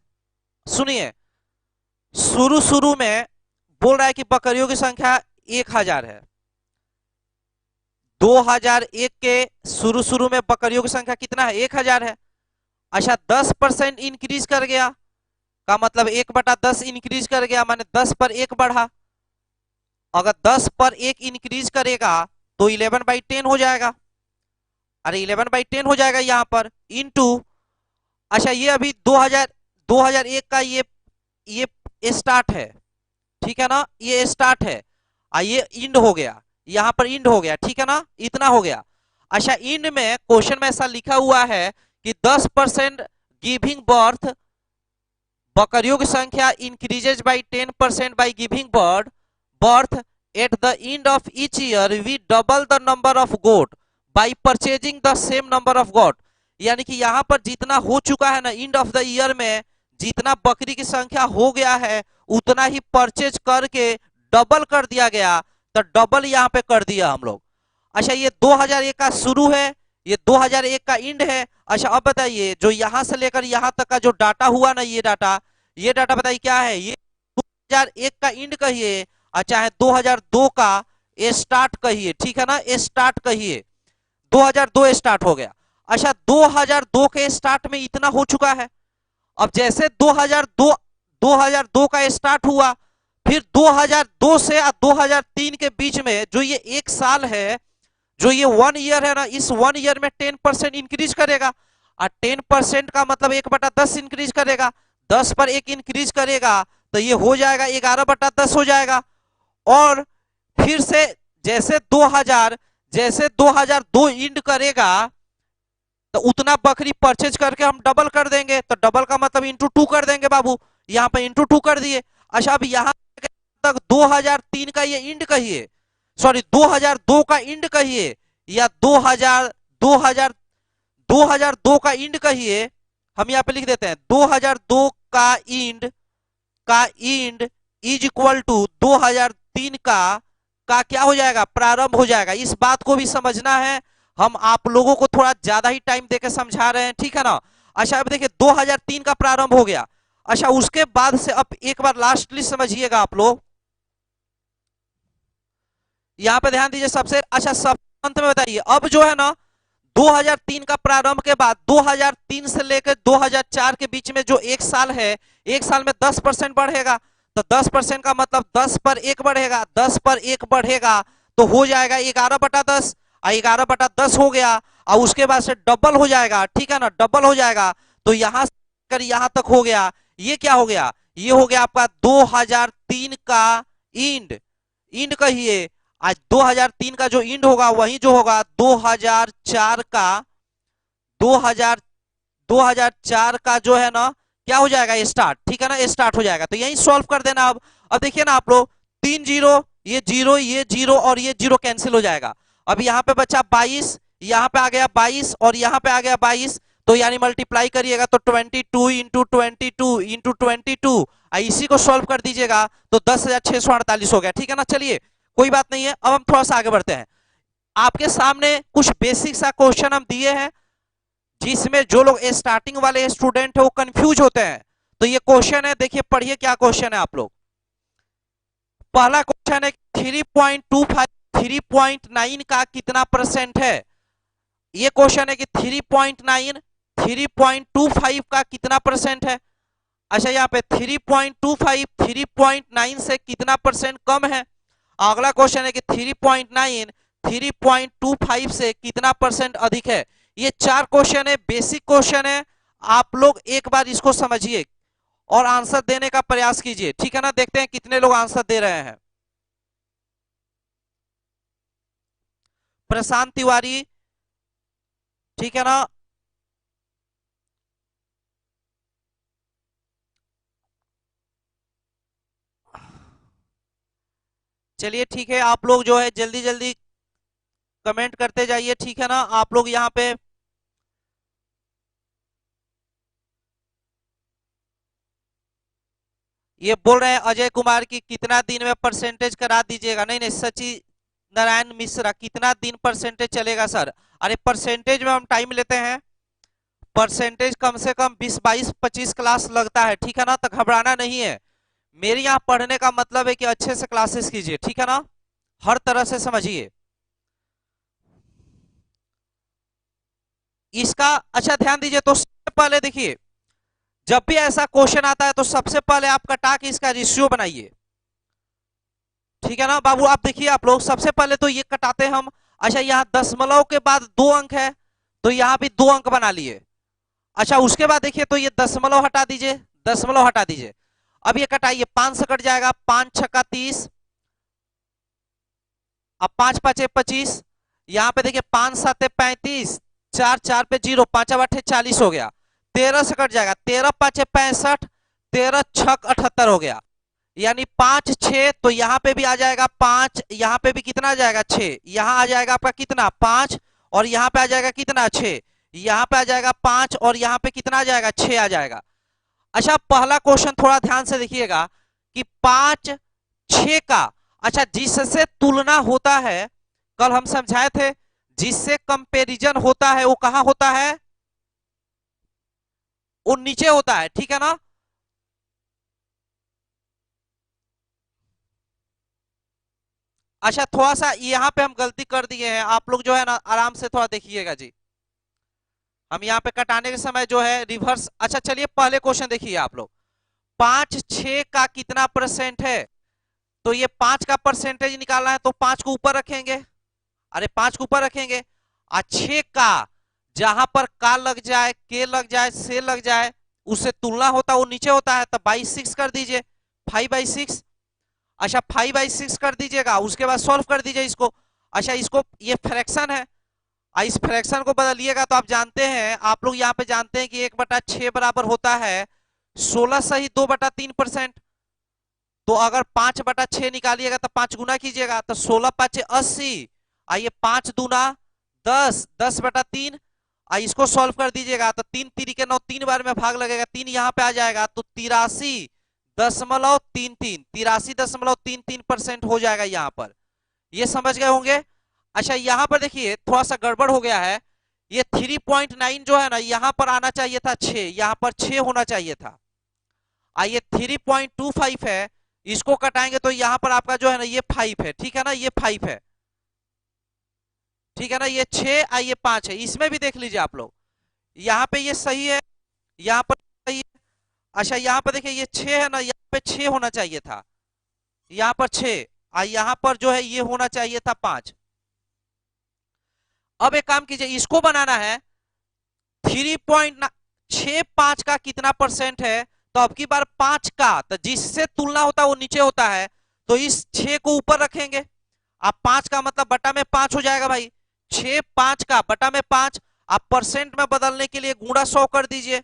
सुनिए, शुरू शुरू में बोल रहा है कि बकरियों की संख्या 1000 है। 2001 के शुरू शुरू में बकरियों की संख्या कितना है, 1000 है। अच्छा 10% इंक्रीज कर गया का मतलब 1/10 इंक्रीज कर गया, माने 10 पर 1 बढ़ा। अगर 10 पर 1 इंक्रीज करेगा तो 11/10 हो जाएगा। अरे 11/10 हो जाएगा यहाँ पर, इनटू, अच्छा ये अभी 2001 का ये स्टार्ट है, ठीक है ना, ये स्टार्ट है, ये इंड हो गया, यहाँ पर इंड हो गया, ठीक है ना, इतना हो गया। अच्छा इंड में क्वेश्चन में ऐसा लिखा हुआ है कि 10% गिविंग बर्थ, बकरियों की संख्या increases by 10% by giving birth at the end of each year we double the number of goat by purchasing the same number of goat. यानी कि यहाँ पर जितना हो चुका है ना एंड ऑफ द ईयर में, जितना बकरी की संख्या हो गया है उतना ही परचेज करके डबल कर दिया गया, तो डबल यहाँ पे कर दिया हम लोग। अच्छा ये 2001 का शुरू है, ये 2001 का एंड है। अच्छा अब बताइए जो यहां से लेकर यहां तक का जो डाटा हुआ ना, ये डाटा बताइए क्या है, ये 2001 का एंड कहिए और चाहे 2002 का स्टार्ट कहिए, ठीक है ना, स्टार्ट कहिए, 2002 स्टार्ट हो गया। अच्छा 2002 के स्टार्ट में इतना हो चुका है। अब जैसे 2002 का स्टार्ट हुआ, फिर 2002 से 2003 के बीच में जो ये एक साल है, जो ये 1 ईयर है ना, इस 1 ईयर में 10% इंक्रीज करेगा, और 10% का मतलब 1/10 इंक्रीज करेगा, 10 पर 1 इंक्रीज करेगा तो ये हो जाएगा 11/10 हो जाएगा। और फिर से जैसे 2002 इंड करेगा तो उतना बकरी परचेज करके हम डबल कर देंगे, तो डबल का मतलब इंटू 2 कर देंगे बाबू, यहाँ पे इंटू 2 कर दिए। अच्छा अब यहाँ तक 2003 का ये इंड कहिए, सॉरी 2002 का इंड कहिए या 2000 2002 का इंड कहिए, हम यहाँ पे लिख देते हैं 2002 का इंड इज इक्वल टू 2003 का क्या हो जाएगा, प्रारंभ हो जाएगा। इस बात को भी समझना है, हम आप लोगों को थोड़ा ज्यादा ही टाइम देकर समझा रहे हैं, ठीक है ना। अच्छा अब देखिए 2003 का प्रारंभ हो गया। अच्छा उसके बाद से अब एक बार लास्टली समझिएगा आप लोग, यहां पे ध्यान दीजिए सबसे अच्छा, सब अंत में बताइए अब जो है ना 2003 का प्रारंभ के बाद 2003 से लेकर 2004 के बीच में जो एक साल है, एक साल में 10% बढ़ेगा, तो 10% का मतलब 10 पर 1 बढ़ेगा, 10 पर 1 बढ़ेगा तो हो जाएगा 11/10, 11/10 हो गया। और उसके बाद से डबल हो जाएगा, ठीक है ना, डबल हो जाएगा तो यहां से कर यहां तक हो गया। ये क्या हो गया, ये हो गया आपका 2003 का इंड, इंड कहिए। आज 2003 का जो इंड होगा वही जो होगा 2004 का 2000 2004 का जो है ना क्या हो जाएगा स्टार्ट, ठीक है ना, स्टार्ट हो जाएगा। तो यही सॉल्व कर देना। अब देखिए ना आप लोग, 3 जीरो, ये जीरो, ये जीरो और ये जीरो कैंसिल हो जाएगा। अब यहाँ पे बचा 22, यहाँ पे आ गया 22 और यहाँ पे आ गया 22, तो यानी मल्टीप्लाई करिएगा तो 22 इंटू 22 इंटू 22, इसी को सॉल्व कर दीजिएगा तो 10,648 हो गया, ठीक है ना। चलिए कोई बात नहीं है, अब हम थोड़ा सा आगे बढ़ते हैं। आपके सामने कुछ बेसिक सा क्वेश्चन हम दिए हैं जिसमें जो लोग स्टार्टिंग वाले स्टूडेंट है वो कंफ्यूज होते हैं। तो ये क्वेश्चन है, देखिए पढ़िए क्या क्वेश्चन है आप लोग। पहला क्वेश्चन है 3.25 3.9 का कितना परसेंट है। ये क्वेश्चन है कि 3.9 3.25 का कितना परसेंट है। अच्छा यहाँ पे 3.25 3.9 से कितना परसेंट कम है। अगला क्वेश्चन है कि 3.9 3.25 से कितना परसेंट अधिक है। ये 4 क्वेश्चन है, बेसिक क्वेश्चन है। आप लोग एक बार इसको समझिए और आंसर देने का प्रयास कीजिए, ठीक है ना। देखते हैं कितने लोग आंसर दे रहे हैं। प्रशांत तिवारी, ठीक है ना। चलिए ठीक है, आप लोग जो है जल्दी जल्दी कमेंट करते जाइए, ठीक है ना। आप लोग यहाँ पे ये बोल रहे हैं अजय कुमार की कितना दिन में परसेंटेज करा दीजिएगा। नहीं नहीं, सची नारायण मिश्रा कितना दिन परसेंटेज चलेगा सर। अरे परसेंटेज में हम टाइम लेते हैं, परसेंटेज कम से कम 20 22 25 क्लास लगता है, ठीक है ना। तो घबराना नहीं है, मेरे यहाँ पढ़ने का मतलब है कि अच्छे से क्लासेस कीजिए, ठीक है ना, हर तरह से समझिए इसका। अच्छा ध्यान दीजिए, तो सबसे पहले देखिए जब भी ऐसा क्वेश्चन आता है तो सबसे पहले आप कटा के इसका रेशियो बनाइए, ठीक है ना बाबू। आप देखिए, आप लोग सबसे पहले तो ये कटाते हैं हम। अच्छा यहाँ दशमलव के बाद 2 अंक है तो यहाँ भी 2 अंक बना लिए। अच्छा उसके बाद देखिए तो ये दशमलव हटा दीजिए, दशमलव हटा दीजिए। अब ये कटाइए, 5 से कट जाएगा, 5 छक्का 30, अब 5 5 25, यहाँ पे देखिए 5 7 35, 4 4 पे 0, 5 8 40 हो गया। 13 से कट जाएगा, 13 5 65, 13 छक 78 हो गया। यानी 5 6, तो यहाँ पे भी आ जाएगा 5, यहाँ पे भी कितना आ जाएगा 6, यहाँ आ जाएगा आपका कितना 5 और यहाँ पे आ जाएगा कितना 6, यहाँ पे आ जाएगा 5 और यहाँ पे कितना आ जाएगा 6 आ जाएगा। अच्छा पहला क्वेश्चन थोड़ा ध्यान से देखिएगा कि 5 6 का, अच्छा जिससे तुलना होता है, कल हम समझाए थे जिससे कंपैरिजन होता है वो कहां होता है, वो नीचे होता है, ठीक है ना। अच्छा थोड़ा सा यहाँ पे हम गलती कर दिए हैं, आप लोग जो है ना आराम से थोड़ा देखिएगा जी। हम यहाँ पे कटाने के समय जो है रिवर्स। अच्छा चलिए पहले क्वेश्चन देखिए आप लोग, 5 6 का कितना परसेंट है। तो ये 5 का परसेंटेज निकालना है तो 5 को ऊपर रखेंगे, अरे 5 को ऊपर रखेंगे। और 6 का जहां पर का लग जाए, के लग जाए, से लग जाए, उससे तुलना होता है वो नीचे होता है, तो 22/6 कर दीजिए, 5/6। अच्छा 5/6 कर दीजिएगा, उसके बाद सॉल्व कर दीजिए इसको। अच्छा इसको, ये फ्रैक्शन है, इस फ्रैक्शन को बदलिएगा तो आप जानते हैं, आप लोग यहाँ पे जानते हैं कि 1/6 बराबर होता है 16 सही 2/3%। तो अगर 5/6 निकालिएगा तो 5 गुना कीजिएगा तो 16×5 = 80। आइए 5 दूना 10, 10/3। इसको सॉल्व कर दीजिएगा तो 3 3 के 9, 3 बार में भाग लगेगा, 3 यहाँ पे आ जाएगा तो 83.33% हो जाएगा यहाँ पर। ये समझ गए होंगे। अच्छा यहाँ पर देखिए थोड़ा सा गड़बड़ हो गया है, ये 3.9 जो है ना यहाँ पर आना चाहिए था 6, यहाँ पर 6 होना चाहिए था। आइए 3.25 है, इसको कटाएंगे तो यहाँ पर आपका जो है ना ये 5 है, ठीक है ना, ये 5 है, ठीक है ना, ये 6 ये 5 है। इसमें भी देख लीजिए आप लोग, यहाँ पे ये सही है, यहाँ पर सही है। अच्छा यहाँ पर देखिए ये 6 है ना, यहाँ पे 6 होना चाहिए था, यहाँ पर 6, यहाँ पर जो है ये होना चाहिए था 5। अब एक काम कीजिए, इसको बनाना है 3.65 का कितना परसेंट है, तो अब की बार 5 का तो जिससे तुलना होता है वो नीचे होता है, तो इस 6 को ऊपर रखेंगे। अब 5 का मतलब बटा में 5 हो जाएगा भाई, 6 5 का बटा में 5। आप परसेंट में बदलने के लिए गुणा 100 कर दीजिए,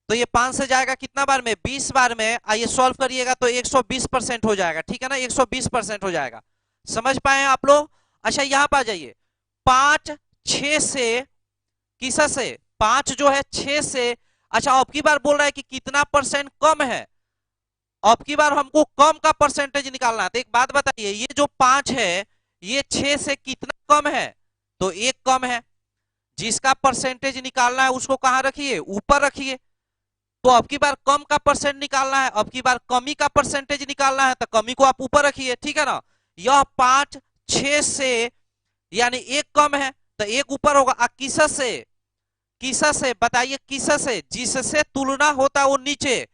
तो ये 5 से जाएगा कितना बार में, 20 बार में। आइए सॉल्व करिएगा तो 120% हो जाएगा, ठीक है ना, 120% हो जाएगा। समझ पाए आप लोग। अच्छा यहाँ पर आ जाइए, 5 6 से किसा से 5 जो है 6 से। अच्छा अब की बार बोल रहा है कि कितना परसेंट कम है, अब की बार हमको कम का परसेंटेज निकालना है। तो एक बात बताइए, ये जो 5 है ये 6 से कितना कम है, तो 1 कम है। जिसका परसेंटेज निकालना है उसको कहां रखिए, ऊपर रखिए। तो अब की बार कम का परसेंट निकालना है, अब की बार कमी का परसेंटेज निकालना है, तो कमी को आप ऊपर रखिए, ठीक है ना। यह 5 6 से यानी 1 कम है तो 1 ऊपर होगा। किसा से बताइए, किसा से जिससे तुलना होता है वो नीचे।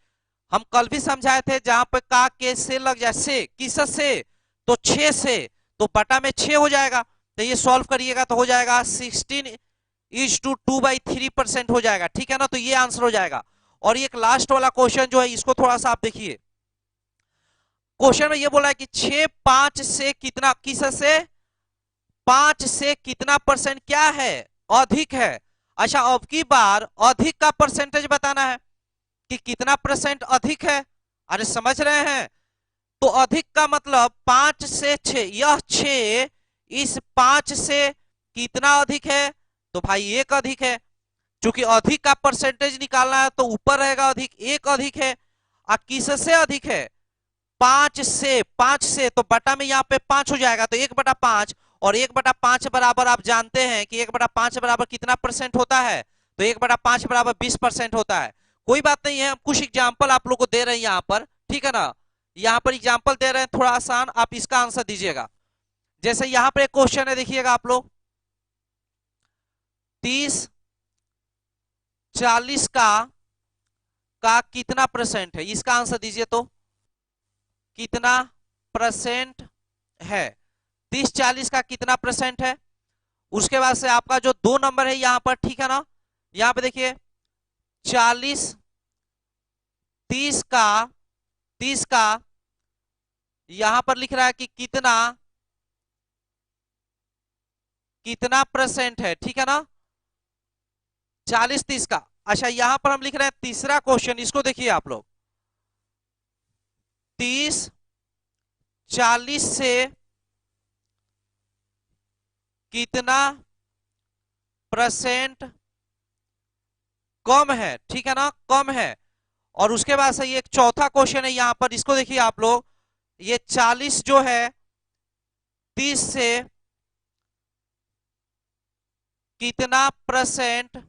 हम कल भी समझाए थे, जहां पे का के से लग जाए से, किसा से तो 6 से, तो बटा में 6 हो जाएगा। तो ये सॉल्व करिएगा तो हो जाएगा 16:2/3% हो जाएगा, ठीक है ना। तो ये आंसर हो जाएगा। और एक लास्ट वाला क्वेश्चन जो है इसको थोड़ा सा आप देखिए। क्वेश्चन में ये बोला है कि 6 5 से कितना, किस से 5 से कितना परसेंट क्या है, अधिक है। अच्छा अब की बार अधिक का परसेंटेज बताना है कि कितना परसेंट अधिक है। अरे समझ रहे हैं, तो अधिक का मतलब 5 से 6, यह 6 इस 5 से कितना अधिक है, तो भाई 1 अधिक है। क्योंकि अधिक का परसेंटेज निकालना है तो ऊपर रहेगा अधिक, 1 अधिक है। किससे अधिक है, 5 से तो बटा में यहाँ पे 5 हो जाएगा, तो 1/5। और 1/5 बराबर आप जानते हैं कि 1/5 बराबर कितना परसेंट होता है, तो 1/5 बराबर 20% होता है। कोई बात नहीं है, हम कुछ एग्जाम्पल आप लोग को दे रहे हैं यहाँ पर, ठीक है ना। यहाँ पर एग्जाम्पल दे रहे हैं थोड़ा आसान, आप इसका आंसर दीजिएगा। जैसे यहाँ पर एक क्वेश्चन है, देखिएगा आप लोग, 30 40 का कितना परसेंट है, इसका आंसर दीजिए। तो कितना परसेंट है, 30 40 का कितना परसेंट है। उसके बाद से आपका जो 2 नंबर है यहां पर, ठीक है ना, यहां पे देखिए 40 30 का यहां पर लिख रहा है कि कितना कितना परसेंट है, ठीक है ना, 40 30 का। अच्छा यहां पर हम लिख रहे हैं तीसरा क्वेश्चन, इसको देखिए आप लोग, 30 40 से कितना परसेंट कम है, ठीक है ना, कम है। और उसके बाद से ये एक चौथा क्वेश्चन है यहां पर, इसको देखिए आप लोग, ये 40 जो है 30 से कितना परसेंट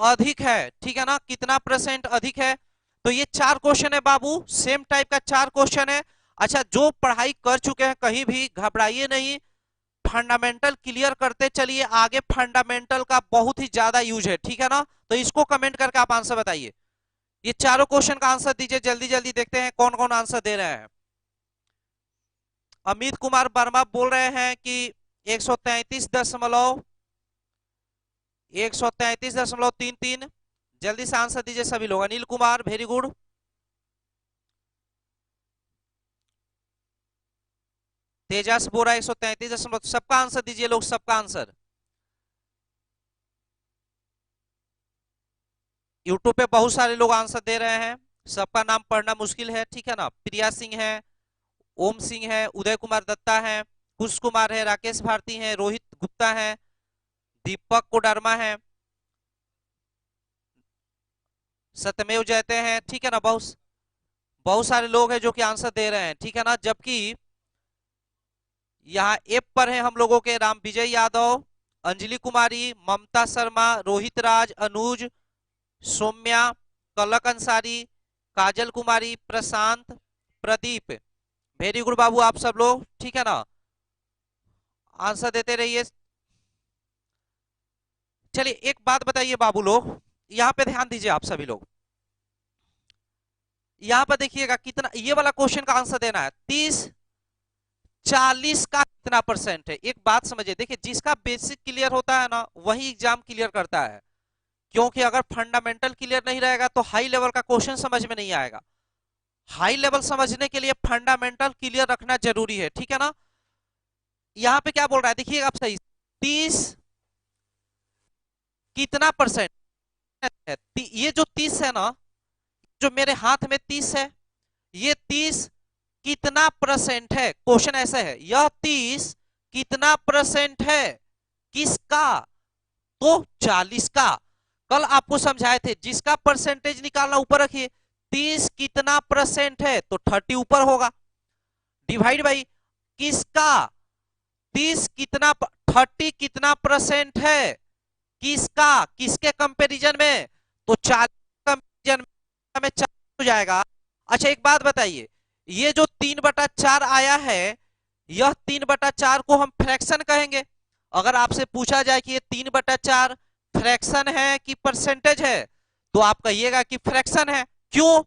अधिक है, ठीक है ना, कितना परसेंट अधिक है। तो ये 4 क्वेश्चन है बाबू, सेम टाइप का 4 क्वेश्चन है। अच्छा जो पढ़ाई कर चुके हैं कहीं भी घबराइए नहीं, फंडामेंटल क्लियर करते चलिए आगे, फंडामेंटल का बहुत ही ज्यादा यूज है, ठीक है ना। तो इसको कमेंट करके आप आंसर बताइए, ये चारों क्वेश्चन का आंसर दीजिए, जल्दी जल्दी देखते हैं कौन कौन आंसर दे रहे हैं। अमित कुमार वर्मा बोल रहे हैं कि 133.33, जल्दी से आंसर दीजिए सभी लोग। Anil Kumar very good. तेजस बोरा 133, सबका आंसर दीजिए लोग, सबका आंसर। यूट्यूब पे बहुत सारे लोग आंसर दे रहे हैं, सबका नाम पढ़ना मुश्किल है, ठीक है ना। प्रिया सिंह है, ओम सिंह है, उदय कुमार दत्ता है, कुश कुमार है, राकेश भारती है, रोहित गुप्ता है, दीपक कोडरमा है, सत्यमेव जयते हैं, ठीक है ना। बहुत बहुत सारे लोग हैं जो कि आंसर दे रहे हैं, ठीक है ना। जबकि यहाँ एप पर है हम लोगों के राम विजय यादव, अंजलि कुमारी, ममता शर्मा, रोहित राज, अनुज, सौम्या, कलक अंसारी, काजल कुमारी, प्रशांत, प्रदीप। वेरी गुड बाबू, आप सब लोग, ठीक है ना, आंसर देते रहिए। चलिए एक बात बताइए बाबू लोग, यहाँ पे ध्यान दीजिए आप सभी लोग, यहाँ पर देखिएगा कितना ये वाला क्वेश्चन का आंसर देना है। 30 40 का कितना परसेंट है, एक बात समझिए। देखिए जिसका बेसिक क्लियर होता है ना वही एग्जाम क्लियर करता है, क्योंकि अगर फंडामेंटल क्लियर नहीं रहेगा तो हाई लेवल का क्वेश्चन समझ में नहीं आएगा। हाई लेवल समझने के लिए फंडामेंटल क्लियर रखना जरूरी है, ठीक है ना। यहाँ पे क्या बोल रहा है देखिएगा आप सही, 30 कितना परसेंट है। ये जो 30 है ना, जो मेरे हाथ में 30 है, ये 30 कितना परसेंट है, क्वेश्चन ऐसा है, यह 30 कितना परसेंट है किसका, तो 40 का। कल आपको समझाए थे जिसका परसेंटेज निकालना ऊपर रखिए, 30 कितना परसेंट है तो 30 ऊपर होगा, डिवाइड बाई किसका, 30 कितना 30 कितना परसेंट है किसका, किसके कंपैरिजन में, तो 40 कंपैरिजन में 40 हो जाएगा। अच्छा एक बात बताइए, ये जो 3/4 आया है, यह 3/4 को हम फ्रैक्शन कहेंगे। अगर आपसे पूछा जाए कि ये 3/4 फ्रैक्शन है कि परसेंटेज है, तो आप कहिएगा कि फ्रैक्शन है। क्यों?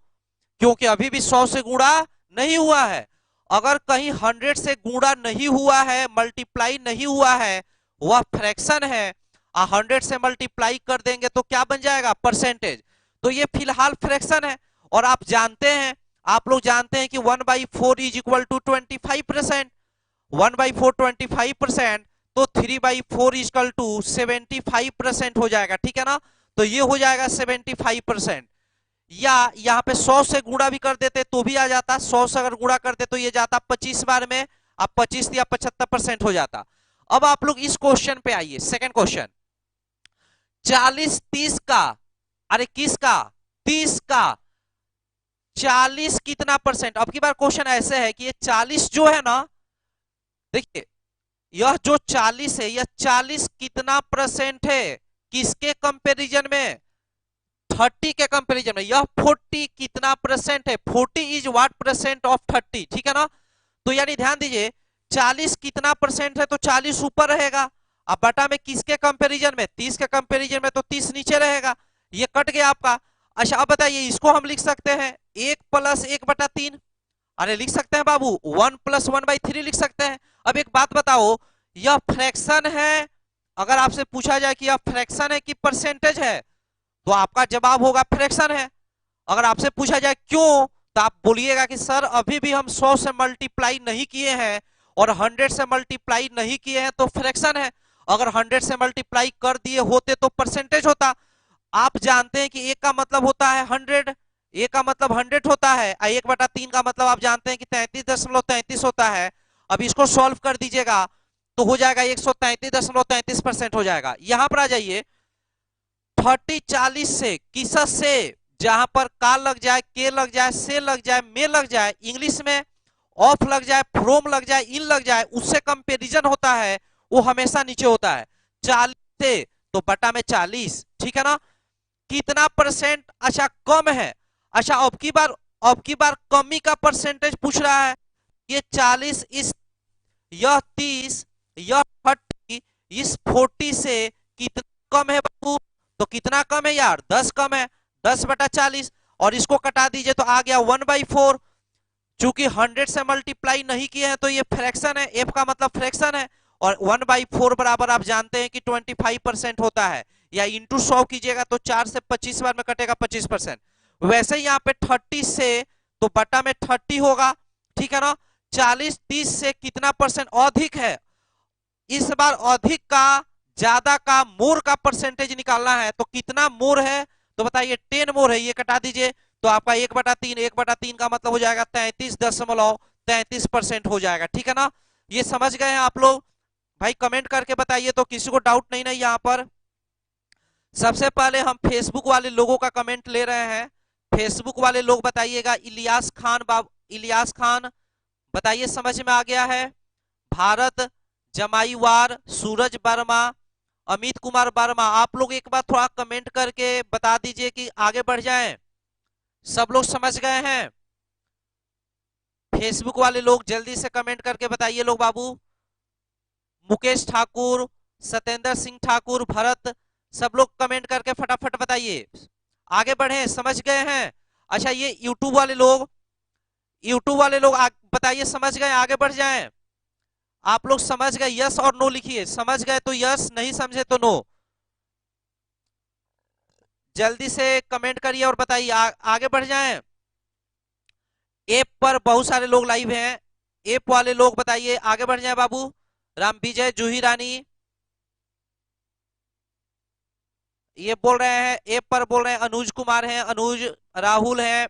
क्योंकि अभी भी 100 से गुणा नहीं हुआ है। अगर कहीं 100 से गुणा नहीं हुआ है, मल्टीप्लाई नहीं हुआ है, वह फ्रैक्शन है। 100 से मल्टीप्लाई कर देंगे तो क्या बन जाएगा, परसेंटेज। तो ये फिलहाल फ्रैक्शन है। और आप जानते हैं, आप लोग जानते हैं कि 1/4 इज इक्वल टू 25%। 1/4 25%, तो 3/4 इज इक्वल टू 75% हो जाएगा, ठीक है ना। तो ये हो जाएगा 75%। या यहाँ पे 100 से गुणा भी कर देते तो भी आ जाता, 100 से अगर गुणा करते तो ये जाता 25 बार में, अब 25 या 75% हो जाता। अब आप लोग इस क्वेश्चन पे आइए, सेकंड क्वेश्चन, 40 30 का, अरे किसका, 30 का 40 कितना परसेंट। अब की बार क्वेश्चन ऐसे है कि ये 40 जो है ना, देखिए यह जो 40 है, यह 40 कितना परसेंट है किसके कंपैरिजन में, 30 के कंपैरिजन में। यह 40 कितना परसेंट है, 40 इज व्हाट परसेंट ऑफ 30, ठीक है ना। तो यानी ध्यान दीजिए, 40 कितना परसेंट है तो 40 ऊपर रहेगा, अब बटा में किसके कंपैरिजन में, 30 के कंपैरिजन में, तो 30 नीचे रहेगा, ये कट गया आपका। अच्छा अब बताइए, इसको हम लिख सकते हैं 1 + 1/3, अरे लिख सकते हैं बाबू, 1 + 1/3 लिख सकते हैं। अब एक बात बताओ, यह फ्रैक्शन है, अगर आपसे पूछा जाए कि यह फ्रैक्शन है कि परसेंटेज है, तो आपका जवाब होगा फ्रैक्शन है। अगर आपसे पूछा जाए क्यों, तो आप बोलिएगा कि सर अभी भी हम 100 से मल्टीप्लाई नहीं किए हैं और 100 से मल्टीप्लाई नहीं किए हैं तो फ्रैक्शन है। अगर 100 से मल्टीप्लाई कर दिए होते तो परसेंटेज होता। आप जानते हैं कि 1 का मतलब होता है 100, 1 का मतलब 100 होता है, 1/3 का मतलब आप जानते हैं कि 33.33 होता है। अब इसको सॉल्व कर दीजिएगा तो हो जाएगा 133.33% हो जाएगा। यहां पर आ जाइए, 30 40 से किस से, जहां पर का लग जाए, के लग जाए, से लग जाए, में लग जाए, इंग्लिश में ऑफ लग जाए, फ्रोम लग जाए, इन लग जाए, उससे कंपैरिजन होता है, वो हमेशा नीचे होता है। 40 से तो बटा में 40, ठीक है ना। कितना परसेंट, अच्छा कम है। अच्छा अब की बार कमी का परसेंटेज पूछ रहा है। ये 40 इस, यह 30, यह 30 इस 40 से कितना कम है बाबू, तो कितना कम है यार, 10 कम है, 10/40। और इसको कटा दीजिए तो आ गया 1/4। चूंकि 100 से मल्टीप्लाई नहीं किए हैं तो ये फ्रैक्शन है, एफ का मतलब फ्रैक्शन है। और 1/4 बराबर आप जानते हैं कि 25% होता है, या इंटू 100 कीजिएगा तो 4 से 25 बार में कटेगा 25%। वैसे ही यहाँ पे 30 से तो बटा में 30 होगा, ठीक है ना। 40 30 से कितना परसेंट अधिक है, इस बार अधिक का, ज्यादा का, मोर का परसेंटेज निकालना है। तो कितना मोर है, तो बताइए 10 मोर है, ये कटा दीजिए तो आपका 1/3 का मतलब हो जाएगा 33.33% हो जाएगा। ठीक है ना, ये समझ गए हैं आप लोग? भाई कमेंट करके बताइए तो, किसी को डाउट नहीं ना यहाँ पर। सबसे पहले हम फेसबुक वाले लोगों का कमेंट ले रहे हैं। फेसबुक वाले लोग बताइएगा। इलियास खान इलियास खान बताइए समझ में आ गया है। भारत जमाईवार, सूरज वर्मा, अमित कुमार वर्मा, आप लोग एक बार थोड़ा कमेंट करके बता दीजिए कि आगे बढ़ जाएं। सब लोग समझ गए हैं? फेसबुक वाले लोग जल्दी से कमेंट करके बताइए लोग बाबू। मुकेश ठाकुर, सत्येंद्र सिंह ठाकुर, भरत, सब लोग कमेंट करके फटाफट बताइए। आगे बढ़े, समझ गए हैं? अच्छा ये यूट्यूब वाले लोग बताइए समझ गए, आगे बढ़ जाएं। आप लोग समझ गए यस और नो लिखिए, समझ गए तो यस, नहीं समझे तो नो। जल्दी से कमेंट करिए और बताइए, आगे बढ़ जाएं। ऐप पर बहुत सारे लोग लाइव हैं, ऐप वाले लोग बताइए, आगे बढ़ जाएं बाबू। राम विजय, जूही रानी ये बोल रहे हैं, ऐप पर बोल रहे हैं। अनुज कुमार हैं, अनुज, राहुल हैं,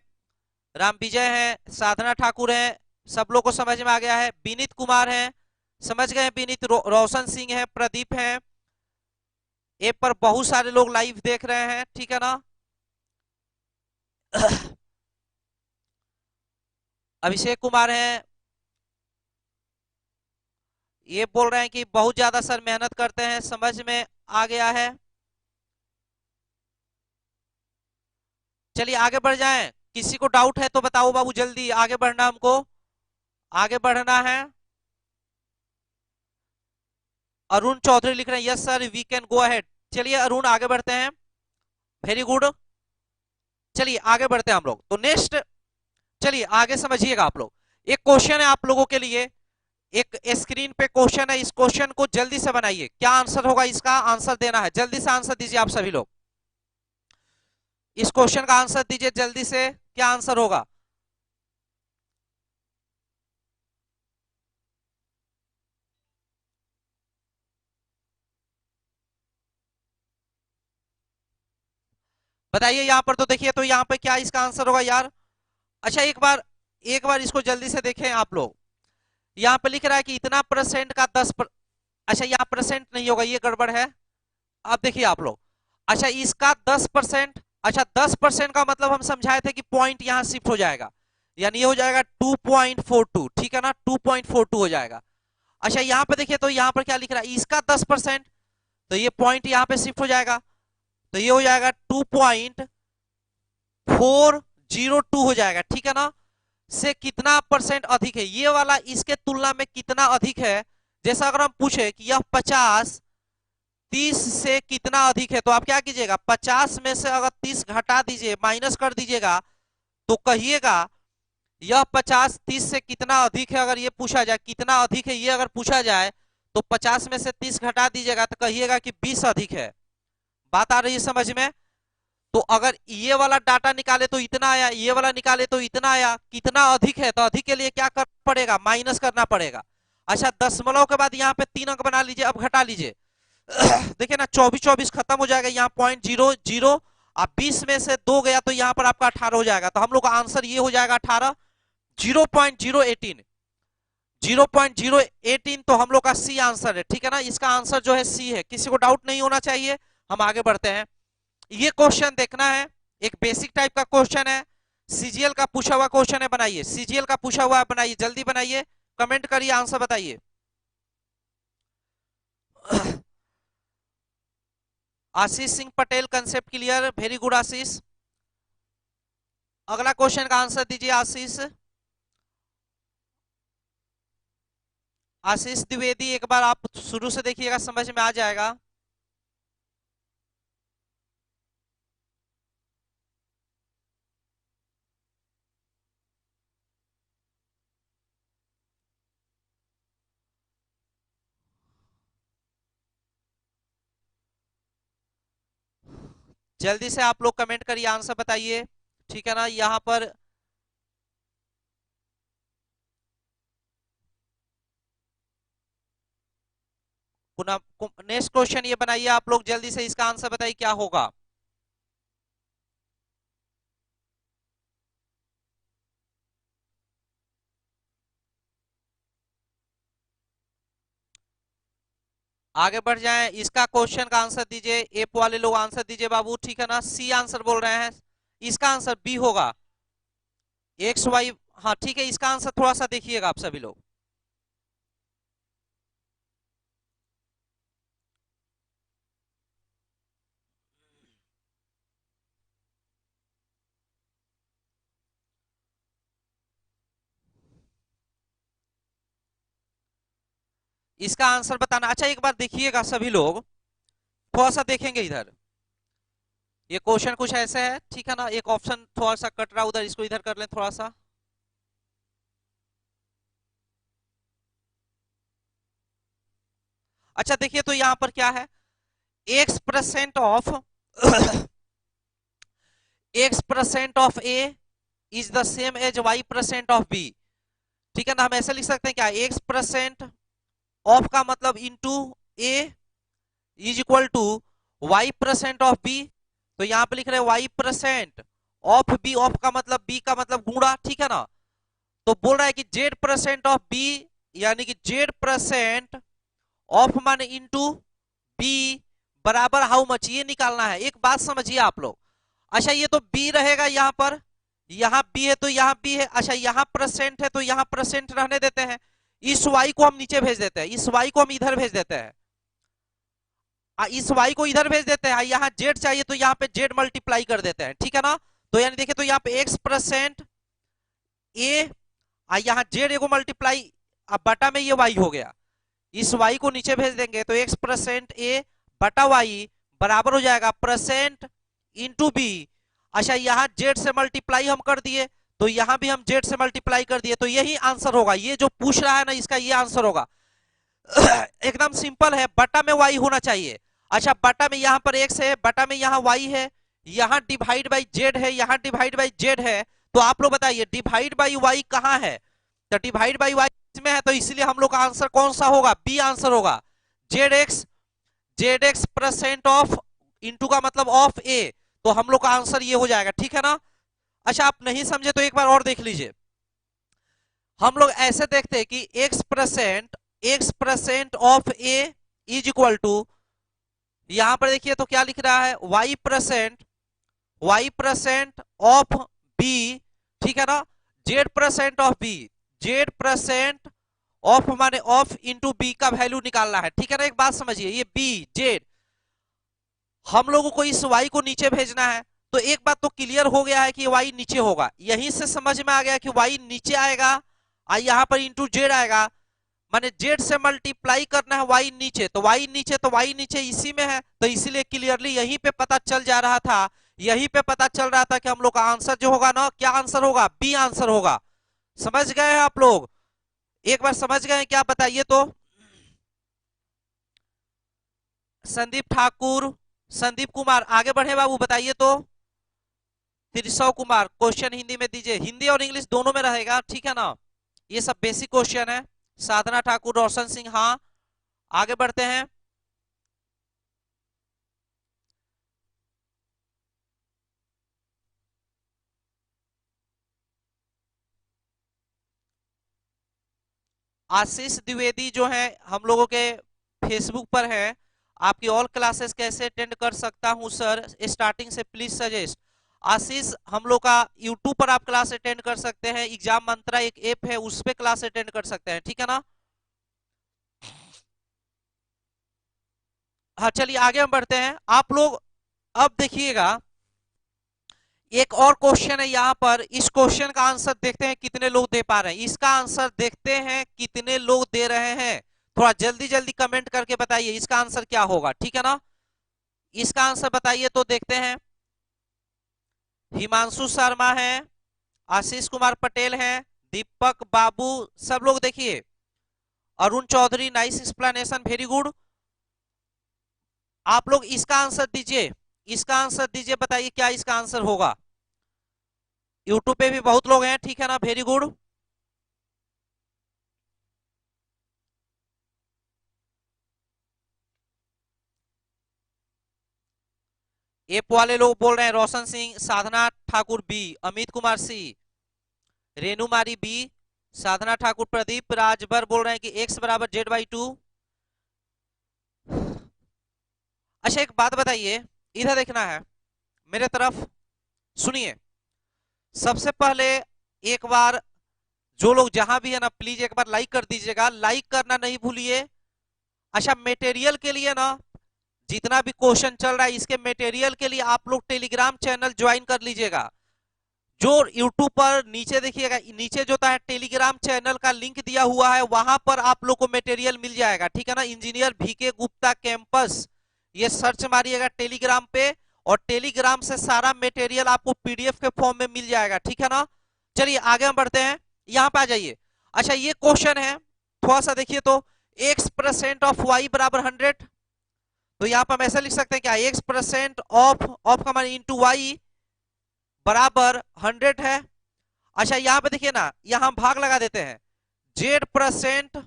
राम विजय हैं, साधना ठाकुर हैं, सब लोग को समझ में आ गया है। विनीत कुमार हैं, समझ गए हैं। विनीत, रोशन सिंह है, प्रदीप हैं। ऐप पर बहुत सारे लोग लाइव देख रहे हैं, ठीक है ना। अभिषेक कुमार हैं, ये बोल रहे हैं कि बहुत ज्यादा सर मेहनत करते हैं, समझ में आ गया है। चलिए आगे बढ़ जाएं। किसी को डाउट है तो बताओ बाबू, जल्दी आगे बढ़ना, हमको आगे बढ़ना है। अरुण चौधरी लिख रहे हैं yes sir we can go ahead. चलिए अरुण आगे बढ़ते हैं, वेरी गुड। चलिए आगे बढ़ते हैं हम लोग तो नेक्स्ट। चलिए आगे समझिएगा आप लोग। एक क्वेश्चन है आप लोगों के लिए, एक स्क्रीन पे क्वेश्चन है, इस क्वेश्चन को जल्दी से बनाइए। क्या आंसर होगा इसका, आंसर देना है, जल्दी से आंसर दीजिए आप सभी लोग। इस क्वेश्चन का आंसर दीजिए जल्दी से, क्या आंसर होगा। बताइए यहाँ पर तो देखिए, तो यहाँ पे क्या इसका आंसर होगा यार। अच्छा एक बार इसको जल्दी से देखें आप लोग। यहाँ पे लिख रहा है कि इतना परसेंट का अच्छा यहाँ परसेंट नहीं होगा, ये गड़बड़ है। अब देखिए आप लोग, अच्छा इसका 10%, अच्छा 10% का मतलब हम समझाए थे कि पॉइंट यहाँ शिफ्ट हो जाएगा, यानी ये हो जाएगा 2.42, ठीक है ना, 2.42 हो जाएगा। अच्छा यहाँ पे देखिए, तो यहाँ पर क्या लिख रहा है, इसका 10%, तो ये पॉइंट यहाँ पे शिफ्ट हो जाएगा, तो ये हो जाएगा 2.402 हो जाएगा, ठीक है ना। से कितना परसेंट अधिक है ये वाला, इसके तुलना में कितना अधिक है। जैसा अगर हम पूछे कि यह 50 30 से कितना अधिक है, तो आप क्या कीजिएगा, 50 में से अगर 30 घटा दीजिए, माइनस कर दीजिएगा, तो कहिएगा यह 50 30 से कितना अधिक है। अगर ये पूछा जाए कितना अधिक है ये अगर पूछा जाए, तो 50 में से 30 घटा दीजिएगा तो कहिएगा कि 20 अधिक है। बात आ रही है समझ में? तो अगर ये वाला डाटा निकाले तो इतना आया, ये वाला निकाले तो इतना आया, कितना अधिक है, तो अधिक के लिए क्या करना पड़ेगा, माइनस करना पड़ेगा। अच्छा दशमलव के बाद यहाँ पे 3 अंक बना लीजिए, अब घटा लीजिए। देखिए ना, 24 24 खत्म हो जाएगा, यहाँ 0.00, अब 20 में से 2 गया तो यहाँ पर आपका 18 हो जाएगा, तो हम लोग का आंसर ये हो जाएगा 18, 0.018, 0.018, तो हम लोग का सी आंसर है, ठीक है ना। इसका आंसर जो है सी है, किसी को डाउट नहीं होना चाहिए। हम आगे बढ़ते हैं, ये क्वेश्चन देखना है, एक बेसिक टाइप का क्वेश्चन है, सीजीएल का पूछा हुआ क्वेश्चन है, बनाइए, सीजीएल का पूछा हुआ है, बनाइए, जल्दी बनाइए, कमेंट करिए, आंसर बताइए। Ashish Singh Patel, concept clear, very good Ashish. अगला क्वेश्चन का आंसर दीजिए आशीष। आशीष द्विवेदी, एक बार आप शुरू से देखिएगा, समझ में आ जाएगा। जल्दी से आप लोग कमेंट करिए, आंसर बताइए, ठीक है ना। यहाँ पर नेक्स्ट क्वेश्चन ये बनाइए आप लोग, जल्दी से इसका आंसर बताइए क्या होगा। आगे बढ़ जाएं, इसका क्वेश्चन का आंसर दीजिए। एप वाले लोग आंसर दीजिए बाबू, ठीक है ना। सी आंसर बोल रहे हैं, इसका आंसर बी होगा, एक्स वाई। हाँ ठीक है, इसका आंसर थोड़ा सा देखिएगा आप सभी लोग। इसका आंसर बताना। अच्छा एक बार देखिएगा सभी लोग, थोड़ा सा देखेंगे इधर। ये क्वेश्चन कुछ ऐसे है, ठीक है ना। एक ऑप्शन थोड़ा सा कट रहा उधर, इसको इधर कर लें थोड़ा सा। अच्छा देखिए, तो यहां पर क्या है, x% of x% of A is the same as y% of B. ठीक है ना, हम ऐसे लिख सकते हैं क्या, x% ऑफ का मतलब into A is equal to y% of B. तो यहां पे लिख रहे हैं y% ऑफ बी, ऑफ का मतलब बी का मतलब गुणा, ठीक है ना। तो बोल रहा है कि z% ऑफ बी, यानी कि z% ऑफ माने इंटू बी बराबर हाउ मच, ये निकालना है। एक बात समझिए आप लोग। अच्छा ये तो बी रहेगा यहां पर, यहां बी है तो यहां बी है। अच्छा यहां परसेंट है तो यहां परसेंट रहने देते हैं। इस वाई को हम नीचे भेज देते हैं, इस वाई को हम इधर भेज देते हैं, इस वाई को इधर भेज देते हैं। यहाँ जेड चाहिए तो यहाँ पे जेड मल्टीप्लाई कर देते हैं, ठीक है ना। तो यानी देखिए, तो यहाँ पे x% ए, यहाँ जेड एगो मल्टीप्लाई, अब बटा में ये वाई हो गया। इस वाई को नीचे भेज देंगे तो x% ए बटा वाई बराबर हो जाएगा परसेंट इंटू बी। अच्छा यहाँ जेड से मल्टीप्लाई हम कर दिए, तो यहां भी हम जेड से मल्टीप्लाई कर दिए, तो यही आंसर होगा। ये जो पूछ रहा है ना, इसका ये आंसर होगा। एकदम सिंपल है, बटा में वाई होना चाहिए। अच्छा बटा में यहाँ पर x है, बटा में यहाँ y है, यहाँ डिवाइड बाई जेड है, यहाँ डिवाइड बाई जेड है। तो आप लोग बताइए डिवाइड बाई y कहाँ है, तो डिवाइड बाई y इसमें है, तो इसलिए हम लोग का आंसर कौन सा होगा, बी आंसर होगा। Z x percent of into का मतलब ऑफ ए, तो हम लोग का आंसर ये हो जाएगा, ठीक है ना। अच्छा आप नहीं समझे तो एक बार और देख लीजिए। हम लोग ऐसे देखते हैं कि x% of A is equal to, यहां पर देखिए तो क्या लिख रहा है, y% ऑफ बी, ठीक है ना। z% of B, z% of माने ऑफ इंटू बी का वैल्यू निकालना है, ठीक है ना। एक बात समझिए, ये बी जेड, हम लोगों को इस y को नीचे भेजना है। तो एक बात तो क्लियर हो गया है कि y नीचे होगा, यहीं से समझ में आ गया कि y नीचे आएगा और यहां पर इंटू जेड आएगा, माने जेड से मल्टीप्लाई करना है y नीचे, तो y नीचे, तो y नीचे इसी में है, तो इसीलिए क्लियरली यहीं पे पता चल जा रहा था, यहीं पे पता चल रहा था कि हम लोग का आंसर जो होगा ना, क्या आंसर होगा, बी आंसर होगा। समझ गए हैं आप लोग, एक बार समझ गए क्या, बताइए तो। संदीप ठाकुर, संदीप कुमार, आगे बढ़े बाबू, बताइए तो। त्रिशव कुमार, क्वेश्चन हिंदी में दीजिए, हिंदी और इंग्लिश दोनों में रहेगा, ठीक है ना। ये सब बेसिक क्वेश्चन है। साधना ठाकुर, रोशन सिंह, हाँ आगे बढ़ते हैं। आशीष द्विवेदी जो है हम लोगों के फेसबुक पर है। आपकी ऑल क्लासेस कैसे अटेंड कर सकता हूं सर, स्टार्टिंग से प्लीज सजेस्ट। आशीष हम लोग का यूट्यूब पर आप क्लास अटेंड कर सकते हैं, एग्जाम मंत्रा एक ऐप है, उस पे क्लास अटेंड कर सकते हैं, ठीक है ना। हाँ चलिए आगे हम बढ़ते हैं आप लोग। अब देखिएगा, एक और क्वेश्चन है यहाँ पर, इस क्वेश्चन का आंसर देखते हैं कितने लोग दे पा रहे हैं, इसका आंसर देखते हैं कितने लोग दे रहे हैं। थोड़ा जल्दी जल्दी कमेंट करके बताइए इसका आंसर क्या होगा, ठीक है ना। इसका आंसर बताइए तो देखते हैं। हिमांशु शर्मा है, आशीष कुमार पटेल है, दीपक बाबू, सब लोग देखिए। Arun Chaudhary, nice explanation, very good. आप लोग इसका आंसर दीजिए, इसका आंसर दीजिए, बताइए क्या इसका आंसर होगा। यूट्यूब पे भी बहुत लोग हैं, ठीक है ना, वेरी गुड। एप वाले लोग बोल रहे हैं रोशन सिंह, साधना ठाकुर बी, अमित कुमार सी, रेणु मारी बी, साधना ठाकुर, प्रदीप राजभर बोल रहे हैं कि x बराबर जेड बाई टू। अच्छा एक बात बताइए, इधर देखना है मेरे तरफ, सुनिए। सबसे पहले एक बार जो लोग जहां भी है ना, प्लीज एक बार लाइक कर दीजिएगा, लाइक करना नहीं भूलिए। अच्छा मटेरियल के लिए ना, जितना भी क्वेश्चन चल रहा है इसके मटेरियल के लिए आप लोग टेलीग्राम चैनल ज्वाइन कर लीजिएगा। जो यूट्यूब पर नीचे देखिएगा, नीचे जो है टेलीग्राम चैनल का लिंक दिया हुआ है, वहां पर आप लोग को मटेरियल मिल जाएगा, ठीक है ना। इंजीनियर VK गुप्ता कैंपस ये सर्च मारिएगा टेलीग्राम पे, और टेलीग्राम से सारा मटेरियल आपको PDF के फॉर्म में मिल जाएगा, ठीक है ना। चलिए आगे हम बढ़ते हैं, यहां पे आ जाइए। अच्छा ये क्वेश्चन है, थोड़ा सा देखिए तो, x% ऑफ y बराबर 100। तो यहां पर हम ऐसा लिख सकते हैं क्या, x% ऑफ का मान इंटू वाई बराबर 100 है। अच्छा यहां पे देखिए ना, यहां हम भाग लगा देते हैं, z%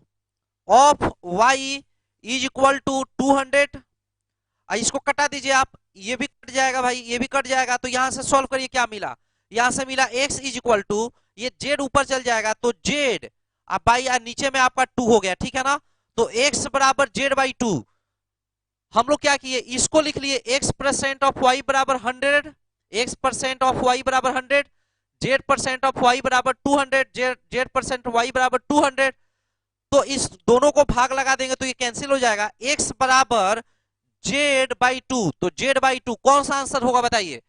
of y is equal to 200। इसको कटा दीजिए आप, ये भी कट जाएगा भाई, ये भी कट जाएगा। तो यहां से सॉल्व करिए, क्या मिला, यहां से मिला x इज इक्वल टू, ये z ऊपर चल जाएगा तो z अब बाई नीचे में आपका 2 हो गया, ठीक है ना। तो x बराबर z/2। हम लोग क्या किए, इसको लिख लिए x% ऑफ y बराबर 100, x% ऑफ y बराबर 100, z% ऑफ y बराबर 200, z% y बराबर 200। तो इस दोनों को भाग लगा देंगे तो ये कैंसिल हो जाएगा, x बराबर z/2। तो z/2 कौन सा आंसर होगा बताइए,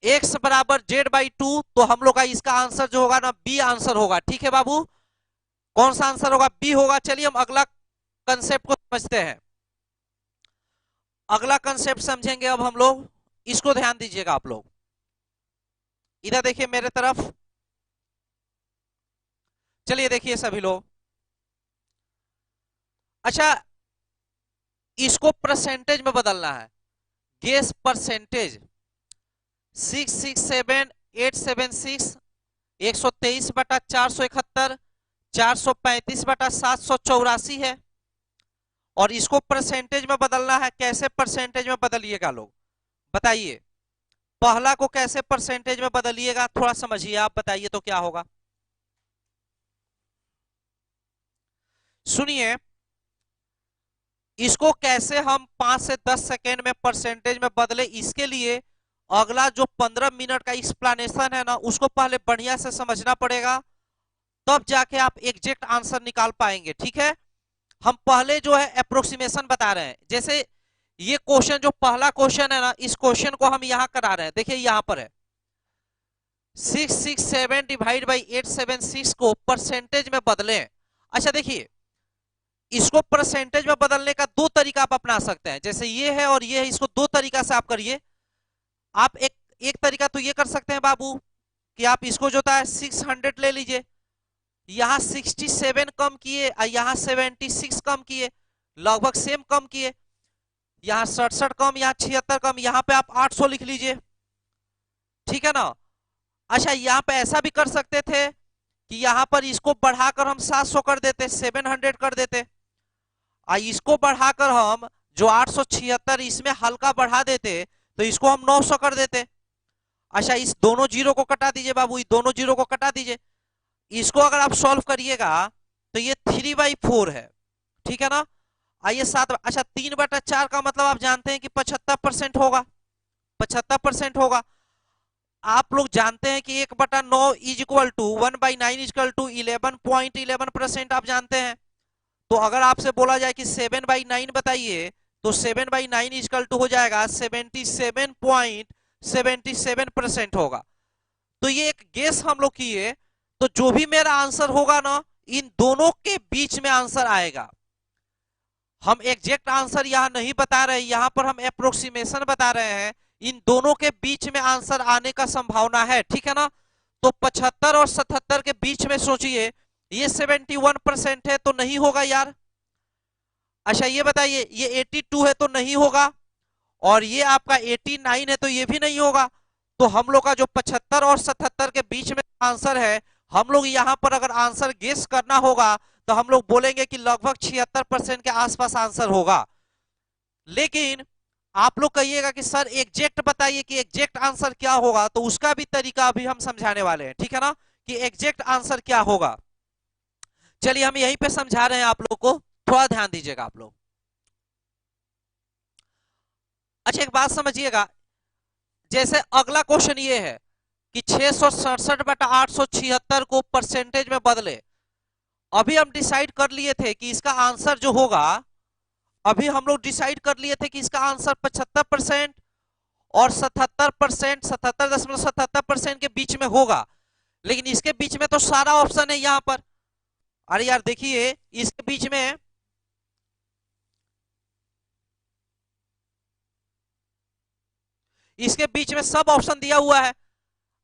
x बराबर z/2। तो हम लोग का इसका आंसर जो होगा ना, बी आंसर होगा, ठीक है बाबू। कौन सा आंसर होगा, बी होगा। चलिए हम अगला कंसेप्ट को समझते हैं, अगला कंसेप्ट समझेंगे अब हम लोग, इसको ध्यान दीजिएगा आप लोग, इधर देखिए मेरे तरफ। चलिए देखिए सभी लोग, अच्छा इसको परसेंटेज में बदलना है, गेस परसेंटेज। 667876 123/471, 435/784 है। और इसको परसेंटेज में बदलना है, कैसे परसेंटेज में बदलिएगा लोग बताइए, पहला को कैसे परसेंटेज में बदलिएगा, थोड़ा समझिए आप, बताइए तो क्या होगा। सुनिए, इसको कैसे हम 5 से 10 सेकेंड में परसेंटेज में बदले, इसके लिए अगला जो 15 मिनट का एक्सप्लेनेशन है ना, उसको पहले बढ़िया से समझना पड़ेगा, तब जाके आप एग्जैक्ट आंसर निकाल पाएंगे, ठीक है। हम पहले जो है अप्रोक्सीमेशन बता रहे हैं, जैसे ये क्वेश्चन जो पहला क्वेश्चन है ना, इस क्वेश्चन को हम यहां करा रहे हैं, देखिए यहां पर है 667 डिवाइड बाई 876 को परसेंटेज में बदलें। अच्छा देखिए, इसको परसेंटेज में बदलने का दो तरीका आप अपना सकते हैं, जैसे ये है और ये है, इसको दो तरीका से आप करिए। आप एक तरीका तो ये कर सकते हैं बाबू, कि आप इसको जो था 600 ले लीजिए, यहां 67 कम किए और यहां 76 कम किए, लगभग सेम कम किए, यहां 67 कम, यहां 76 कम, यहां पे आप 800 लिख लीजिए, ठीक है ना। अच्छा यहां पे ऐसा भी कर सकते थे कि यहां पर इसको बढ़ाकर हम 700 कर देते, 700 कर देते, और इसको बढ़ाकर हम जो 876 इसमें हल्का बढ़ा देते, तो इसको हम 900 कर देते। अच्छा इस दोनों जीरो को कटा दीजिए बाबू, इस दोनों जीरो को कटा दीजिए, इसको अगर आप सॉल्व करिएगा तो ये 3/4 है, ठीक है ना। आइए 7, अच्छा 3/4 का मतलब आप जानते हैं कि 75% होगा, 75% होगा। आप लोग जानते हैं कि 1/9 is equal to 1/9 is equal to 11.11%, आप जानते हैं। तो अगर आपसे बोला जाए कि 7/9 बताइए, तो 7/9 इज इक्वल टू हो जाएगा 77.77% होगा। तो ये एक गेस हम लोग किए, तो जो भी मेरा आंसर होगा ना, इन दोनों के बीच में आंसर आएगा। हम एग्जैक्ट आंसर यहां नहीं बता रहे, यहां पर हम अप्रोक्सीमेशन बता रहे हैं, इन दोनों के बीच में आंसर आने का संभावना है, ठीक है ना। तो 75 और 77 के बीच में सोचिए, ये 71% है तो नहीं होगा यार। अच्छा ये बताइए, ये 82 है तो नहीं होगा, और ये आपका 89 है तो ये भी नहीं होगा। तो हम लोग का जो 75 और 77 के बीच में आंसर है, हम लोग यहां पर अगर आंसर गेस करना होगा तो हम लोग बोलेंगे कि लगभग 76% के आसपास आंसर होगा। लेकिन आप लोग कहिएगा कि सर एग्जैक्ट बताइए कि एग्जैक्ट आंसर क्या होगा, तो उसका भी तरीका अभी हम समझाने वाले हैं, ठीक है ना, कि एग्जैक्ट आंसर क्या होगा। चलिए हम यहीं पे समझा रहे हैं आप लोग को, थोड़ा ध्यान दीजिएगा आप लोग। अच्छा एक बात समझिएगा, जैसे अगला क्वेश्चन ये है कि 667/876 को परसेंटेज में बदले। अभी हम डिसाइड कर लिए थे कि इसका आंसर जो होगा, अभी हम लोग डिसाइड कर लिए थे कि इसका आंसर 75% और 77%, 77.77% के बीच में होगा। लेकिन इसके बीच में तो सारा ऑप्शन है यहां पर। अरे यार देखिए, इसके बीच में सब ऑप्शन दिया हुआ है।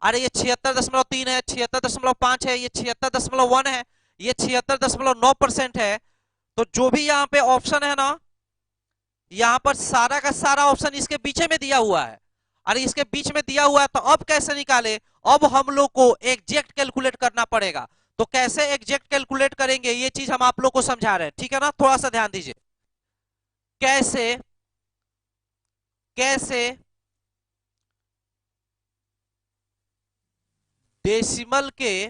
अरे ये 76.3 है, 76.5 है, ये 76.1 है, ये 76.9% है। तो जो भी यहाँ पे ऑप्शन है ना, यहाँ पर सारा का सारा ऑप्शन इसके बीच में दिया हुआ है। अरे इसके बीच में दिया हुआ है तो अब कैसे निकाले? अब हम लोग को एग्जैक्ट कैलकुलेट करना पड़ेगा। तो कैसे एग्जैक्ट कैलकुलेट करेंगे, ये चीज हम आप लोग को समझा रहे हैं, ठीक है ना? थोड़ा सा ध्यान दीजिए। कैसे कैसे डेसिमल के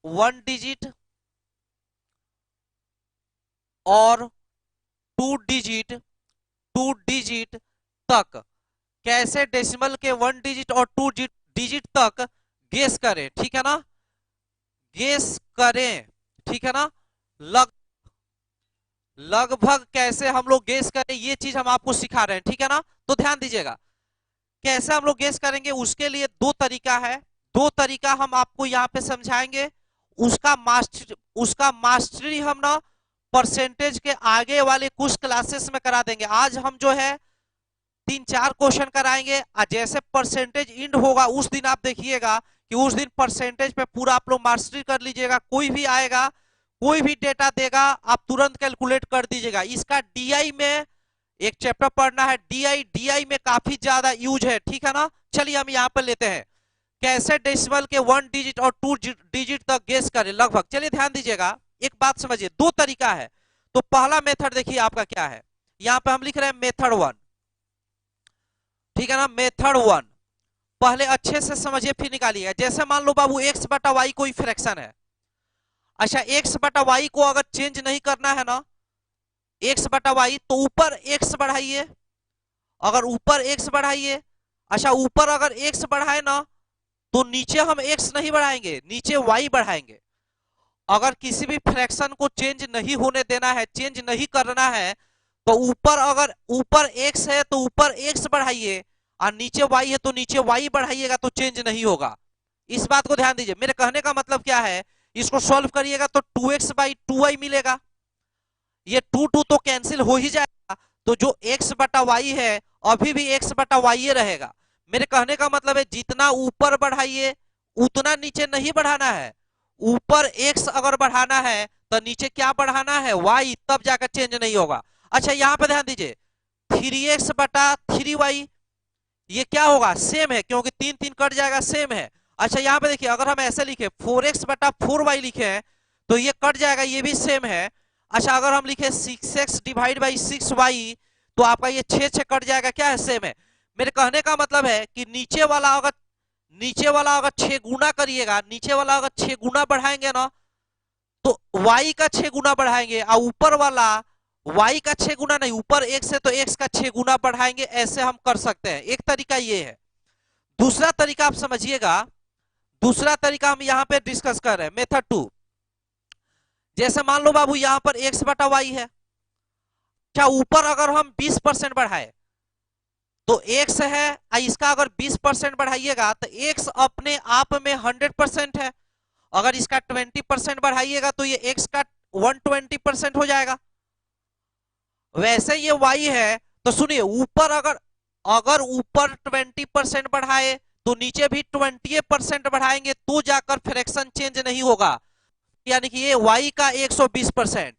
1 डिजिट और टू डिजिट तक, कैसे डेसिमल के 1 डिजिट और 2 डिजिट तक गेस करें, ठीक है ना? गेस करें, ठीक है ना? लग लगभग कैसे हम लोग गेस करें, ये चीज हम आपको सिखा रहे हैं, ठीक है ना? तो ध्यान दीजिएगा, कैसे हम लोग गेस करेंगे उसके लिए दो तरीका है। दो तरीका हम आपको यहाँ पे समझाएंगे। उसका मास्टरी हम ना परसेंटेज के आगे वाले कुछ क्लासेस में करा देंगे। आज हम जो है 3-4 क्वेश्चन कराएंगे, और जैसे परसेंटेज इंड होगा उस दिन आप देखिएगा कि उस दिन परसेंटेज पे पूरा आप लोग मास्टरी कर लीजिएगा। कोई भी आएगा, कोई भी डेटा देगा, आप तुरंत कैलकुलेट कर दीजिएगा। इसका डीआई में एक चैप्टर पढ़ना है, डीआई में काफी ज्यादा यूज है, ठीक है ना? चलिए हम यहाँ पर लेते हैं, कैसे डेसिमल के 1 डिजिट और 2 डिजिट तक गेस करें लगभग। चलिए ध्यान दीजिएगा, एक बात समझिए, दो तरीका है। तो पहला मेथड देखिए आपका क्या है, यहाँ पे हम लिख रहे हैं मेथड 1, ठीक है ना? मेथड 1 पहले अच्छे से समझिए फिर निकालिएगा। जैसे मान लो बाबू x/y कोई फ्रैक्शन है। अच्छा x/y को अगर चेंज नहीं करना है ना, x/y, तो ऊपर x बढ़ाइए। अगर ऊपर x बढ़ाइए, अच्छा ऊपर अगर x बढ़ाए ना, तो नीचे हम x नहीं बढ़ाएंगे, नीचे y बढ़ाएंगे। अगर किसी भी फ्रैक्शन को चेंज नहीं होने देना है, चेंज नहीं करना है, तो ऊपर अगर ऊपर x है तो ऊपर x बढ़ाइए, और नीचे y है तो नीचे y बढ़ाइएगा, तो चेंज नहीं होगा। इस बात को ध्यान दीजिए। मेरे कहने का मतलब क्या है, इसको सॉल्व करिएगा तो 2x/2y मिलेगा। ये 2 तो कैंसिल हो ही जाएगा, तो जो x/y है अभी भी x/y रहेगा। मेरे कहने का मतलब है जितना ऊपर बढ़ाइए उतना नीचे नहीं बढ़ाना है। ऊपर x अगर बढ़ाना है तो नीचे क्या बढ़ाना है, y, तब जाकर चेंज नहीं होगा। अच्छा यहाँ पे ध्यान दीजिए, 3x/3y ये क्या होगा, सेम है, क्योंकि 3 कट जाएगा, सेम है। अच्छा यहाँ पे देखिए, अगर हम ऐसे लिखे 4x/4y लिखे हैं तो ये कट जाएगा, ये भी सेम है। अच्छा अगर हम लिखे 6x/6y तो आपका ये 6 कट जाएगा, क्या है, सेम है। मेरे कहने का मतलब है कि नीचे वाला अगर 6 गुना करिएगा, नीचे वाला अगर 6 गुना बढ़ाएंगे ना, तो y का 6 गुना बढ़ाएंगे, और ऊपर वाला y का 6 गुना नहीं, ऊपर x है तो x का 6 गुना बढ़ाएंगे। ऐसे हम कर सकते हैं, एक तरीका ये है। दूसरा तरीका आप समझिएगा, दूसरा तरीका हम यहाँ पे डिस्कस कर रहे हैं, मेथड 2। जैसे मान लो बाबू यहाँ पर x/y है। क्या ऊपर अगर हम 20% बढ़ाए तो x है, इसका अगर 20% बढ़ाइएगा तो x अपने आप में 100% है। अगर इसका 20% बढ़ाइएगा तो ये x का 120% हो जाएगा। वैसे ये y है, तो सुनिए, ऊपर अगर अगर ऊपर 20% बढ़ाए तो नीचे भी 20% बढ़ाएंगे तो जाकर फ्रैक्शन चेंज नहीं होगा। यानी कि ये y का 120%।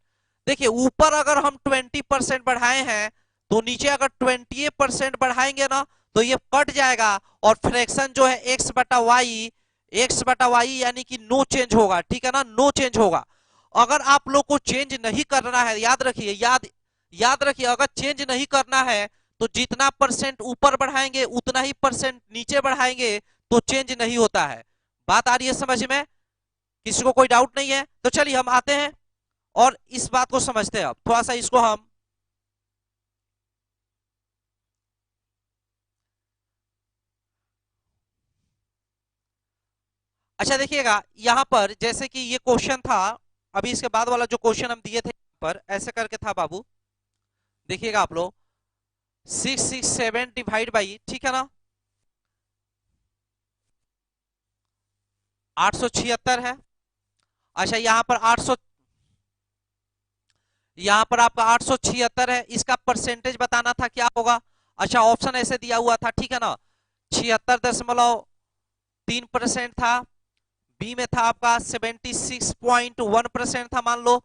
देखिए ऊपर अगर हम 20% बढ़ाए हैं तो नीचे अगर 20% बढ़ाएंगे ना, तो ये कट जाएगा और फ्रैक्शन जो है x/y यानी कि नो चेंज होगा, ठीक है ना? नो चेंज होगा। अगर आप लोग को चेंज नहीं करना है, याद रखिए, याद रखिए, अगर चेंज नहीं करना है तो जितना परसेंट ऊपर बढ़ाएंगे उतना ही परसेंट नीचे बढ़ाएंगे, तो चेंज नहीं होता है। बात आ रही है समझ में? किसी को कोई डाउट नहीं है? तो चलिए हम आते हैं और इस बात को समझते हैं। अब थोड़ा सा इसको हम अच्छा देखिएगा यहाँ पर जैसे कि ये क्वेश्चन था, अभी इसके बाद वाला जो क्वेश्चन हम दिए थे पर ऐसे करके था बाबू, देखिएगा आप लोग 667 डिवाइड बाई, ठीक है ना, 876 है। अच्छा यहाँ पर 800, यहाँ पर आपका 876 है, इसका परसेंटेज बताना था क्या होगा। अच्छा ऑप्शन ऐसे दिया हुआ था, ठीक है ना, 76.3% था, बी में था आपका 76.1% था मान लो,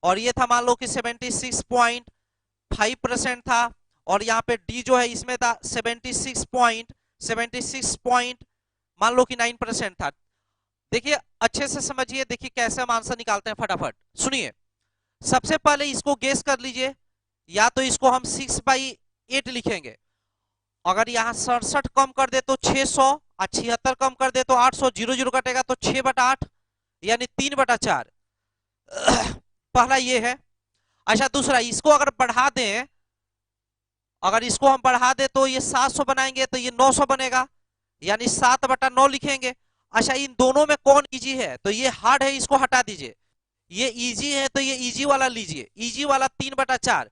और ये था मान लो कि 76.5% था, और यहाँ पे डी जो है इसमें था 76 पॉइंट मान लो कि 9% था। देखिए अच्छे से समझिए, देखिए कैसे हम आंसर निकालते हैं फटाफट सुनिए। सबसे पहले इसको गेस कर लीजिए, या तो इसको हम 6/8 लिखेंगे, अगर यहाँ 67 कम कर दे तो 600 और 76 कम कर दे तो 800, 0 0 कटेगा तो 6/8 यानी 3/4। पहला ये है। अच्छा दूसरा, इसको अगर बढ़ा दें, अगर इसको हम बढ़ा दें तो ये 700 बनाएंगे तो ये 900 बनेगा, यानी 7/9 लिखेंगे। अच्छा इन दोनों में कौन इजी है, तो ये हार्ड है, इसको हटा दीजिए। ये इजी है तो ये इजी वाला लीजिए, इजी वाला 3/4।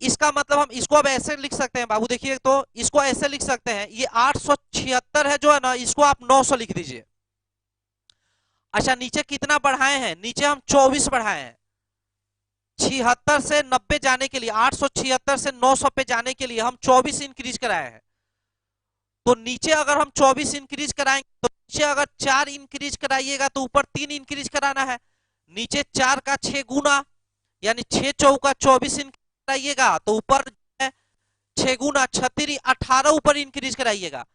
इसका मतलब हम इसको अब ऐसे लिख सकते हैं बाबू, देखिए तो इसको ऐसे लिख सकते हैं, ये 876 है जो है ना, इसको आप 900 लिख दीजिए। अच्छा नीचे कितना बढ़ाए हैं, नीचे हम 24 बढ़ाए हैं, 76 से 90 जाने के लिए, 876 से 900 पे जाने के लिए हम 24 इंक्रीज कराए हैं। तो नीचे अगर हम 24 इंक्रीज कराएंगे तो नीचे अगर 4 इंक्रीज कराइएगा तो ऊपर 3 इंक्रीज कराना है। नीचे 4 का 6 गुना यानी 6 चौका 24 कराइएगा तो ऊपर 6 गुना 36 18 ऊपर इंक्रीज कराइएगा।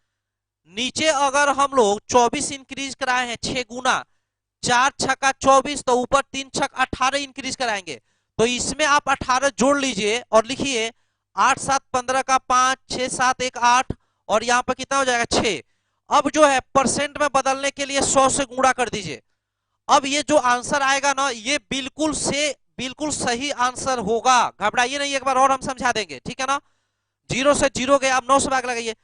नीचे अगर हम लोग 24 इंक्रीज कराए हैं 6 गुना 4 छक्का 24 तो ऊपर 3 छक 18 इंक्रीज कराएंगे। तो इसमें आप 18 जोड़ लीजिए और लिखिए 8 7 15 का 5 6 7 1 8 और यहाँ पर कितना हो जाएगा 6। अब जो है परसेंट में बदलने के लिए 100 से गुणा कर दीजिए। अब ये जो आंसर आएगा ना ये बिल्कुल सही आंसर होगा, घबराइए नहीं, एक बार और हम समझा देंगे, ठीक है ना। 0 से 0 गया, अब 9 से भाग लगाइए,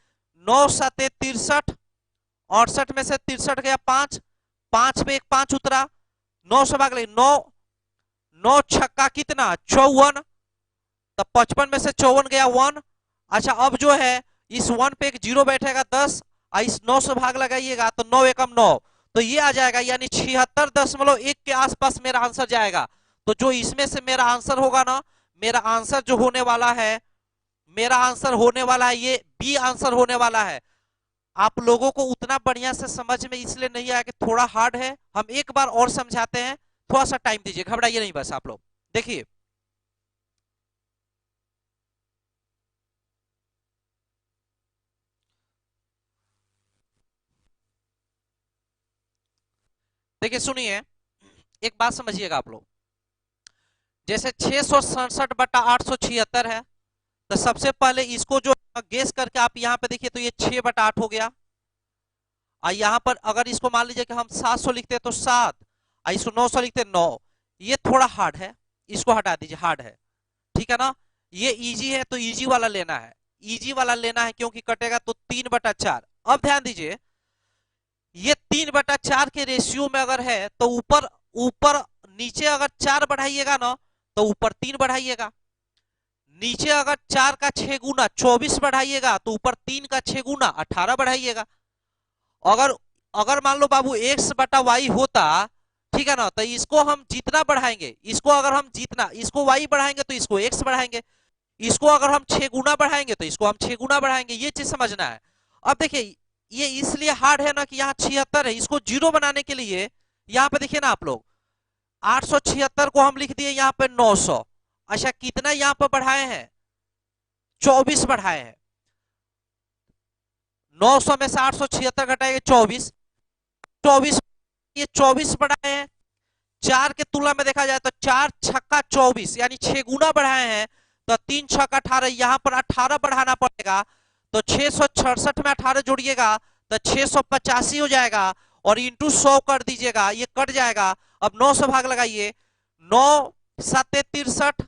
9 7 63, 68 में से 63 गया 5, 5 पे एक 5 उतरा, 9 से भाग लगाइए, 9 9 छक्का कितना 54, तब 55 में से 54 गया 1। अच्छा अब जो है इस 1 पे एक 0 बैठेगा 10, इस 9 से भाग लगाइएगा तो 9 एकम 9, तो ये आ जाएगा, यानी 76.1 के आसपास मेरा आंसर जाएगा। तो जो इसमें से मेरा आंसर होगा ना, मेरा आंसर जो होने वाला है, मेरा आंसर होने वाला है ये बी आंसर होने वाला है। आप लोगों को उतना बढ़िया से समझ में इसलिए नहीं आया कि थोड़ा हार्ड है, हम एक बार और समझाते हैं, थोड़ा सा टाइम दीजिए, घबराइए नहीं बस आप लोग देखिए। देखिए सुनिए, एक बात समझिएगा आप लोग, जैसे 667/876 है, तो सबसे पहले इसको जो गेस करके आप यहाँ पे देखिए तो ये 6/8 हो गया। और यहाँ पर अगर इसको मान लीजिए कि हम 700 लिखते तो 7, और इसको 900 लिखते 9, ये थोड़ा हार्ड है, इसको हटा दीजिए, हार्ड है, ठीक है ना। ये इजी है तो इजी वाला लेना है, इजी वाला लेना है क्योंकि कटेगा तो 3/4। अब ध्यान दीजिए, ये 3/4 के रेशियो में अगर है तो ऊपर ऊपर नीचे अगर 4 बढ़ाइएगा ना तो ऊपर 3 बढ़ाइएगा, नीचे अगर 4 का 6 गुना 24 बढ़ाइएगा तो ऊपर 3 का 6 गुना 18 बढ़ाइएगा। अगर अगर मान लो बाबू x/y होता, ठीक है ना, तो इसको हम जितना बढ़ाएंगे, इसको अगर हम जितना इसको y बढ़ाएंगे तो इसको x बढ़ाएंगे, इसको अगर हम 6 गुना बढ़ाएंगे तो इसको हम 6 गुना बढ़ाएंगे, ये चीज समझना है। अब देखिए ये इसलिए हार्ड है ना कि यहाँ 76 है, इसको 0 बनाने के लिए यहाँ पे देखिए ना आप लोग, 876 को हम लिख दिए यहाँ पे 900। अच्छा कितना यहाँ पर बढ़ाए हैं, 24 बढ़ाए हैं। 900 में से 876 घटाएंगे 24, 24 ये 24 बढ़ाए हैं। 4 के तुलना में देखा जाए तो 4 छक्का 24 यानी 6 गुना बढ़ाए हैं, तो 3 छक्का 18, यहाँ पर 18 बढ़ाना पड़ेगा, तो 666 में 18 जोड़िएगा तो 685 हो जाएगा, और इंटू 100 कर दीजिएगा, ये कट जाएगा। अब 9 से भाग लगाइए, 9 7 63,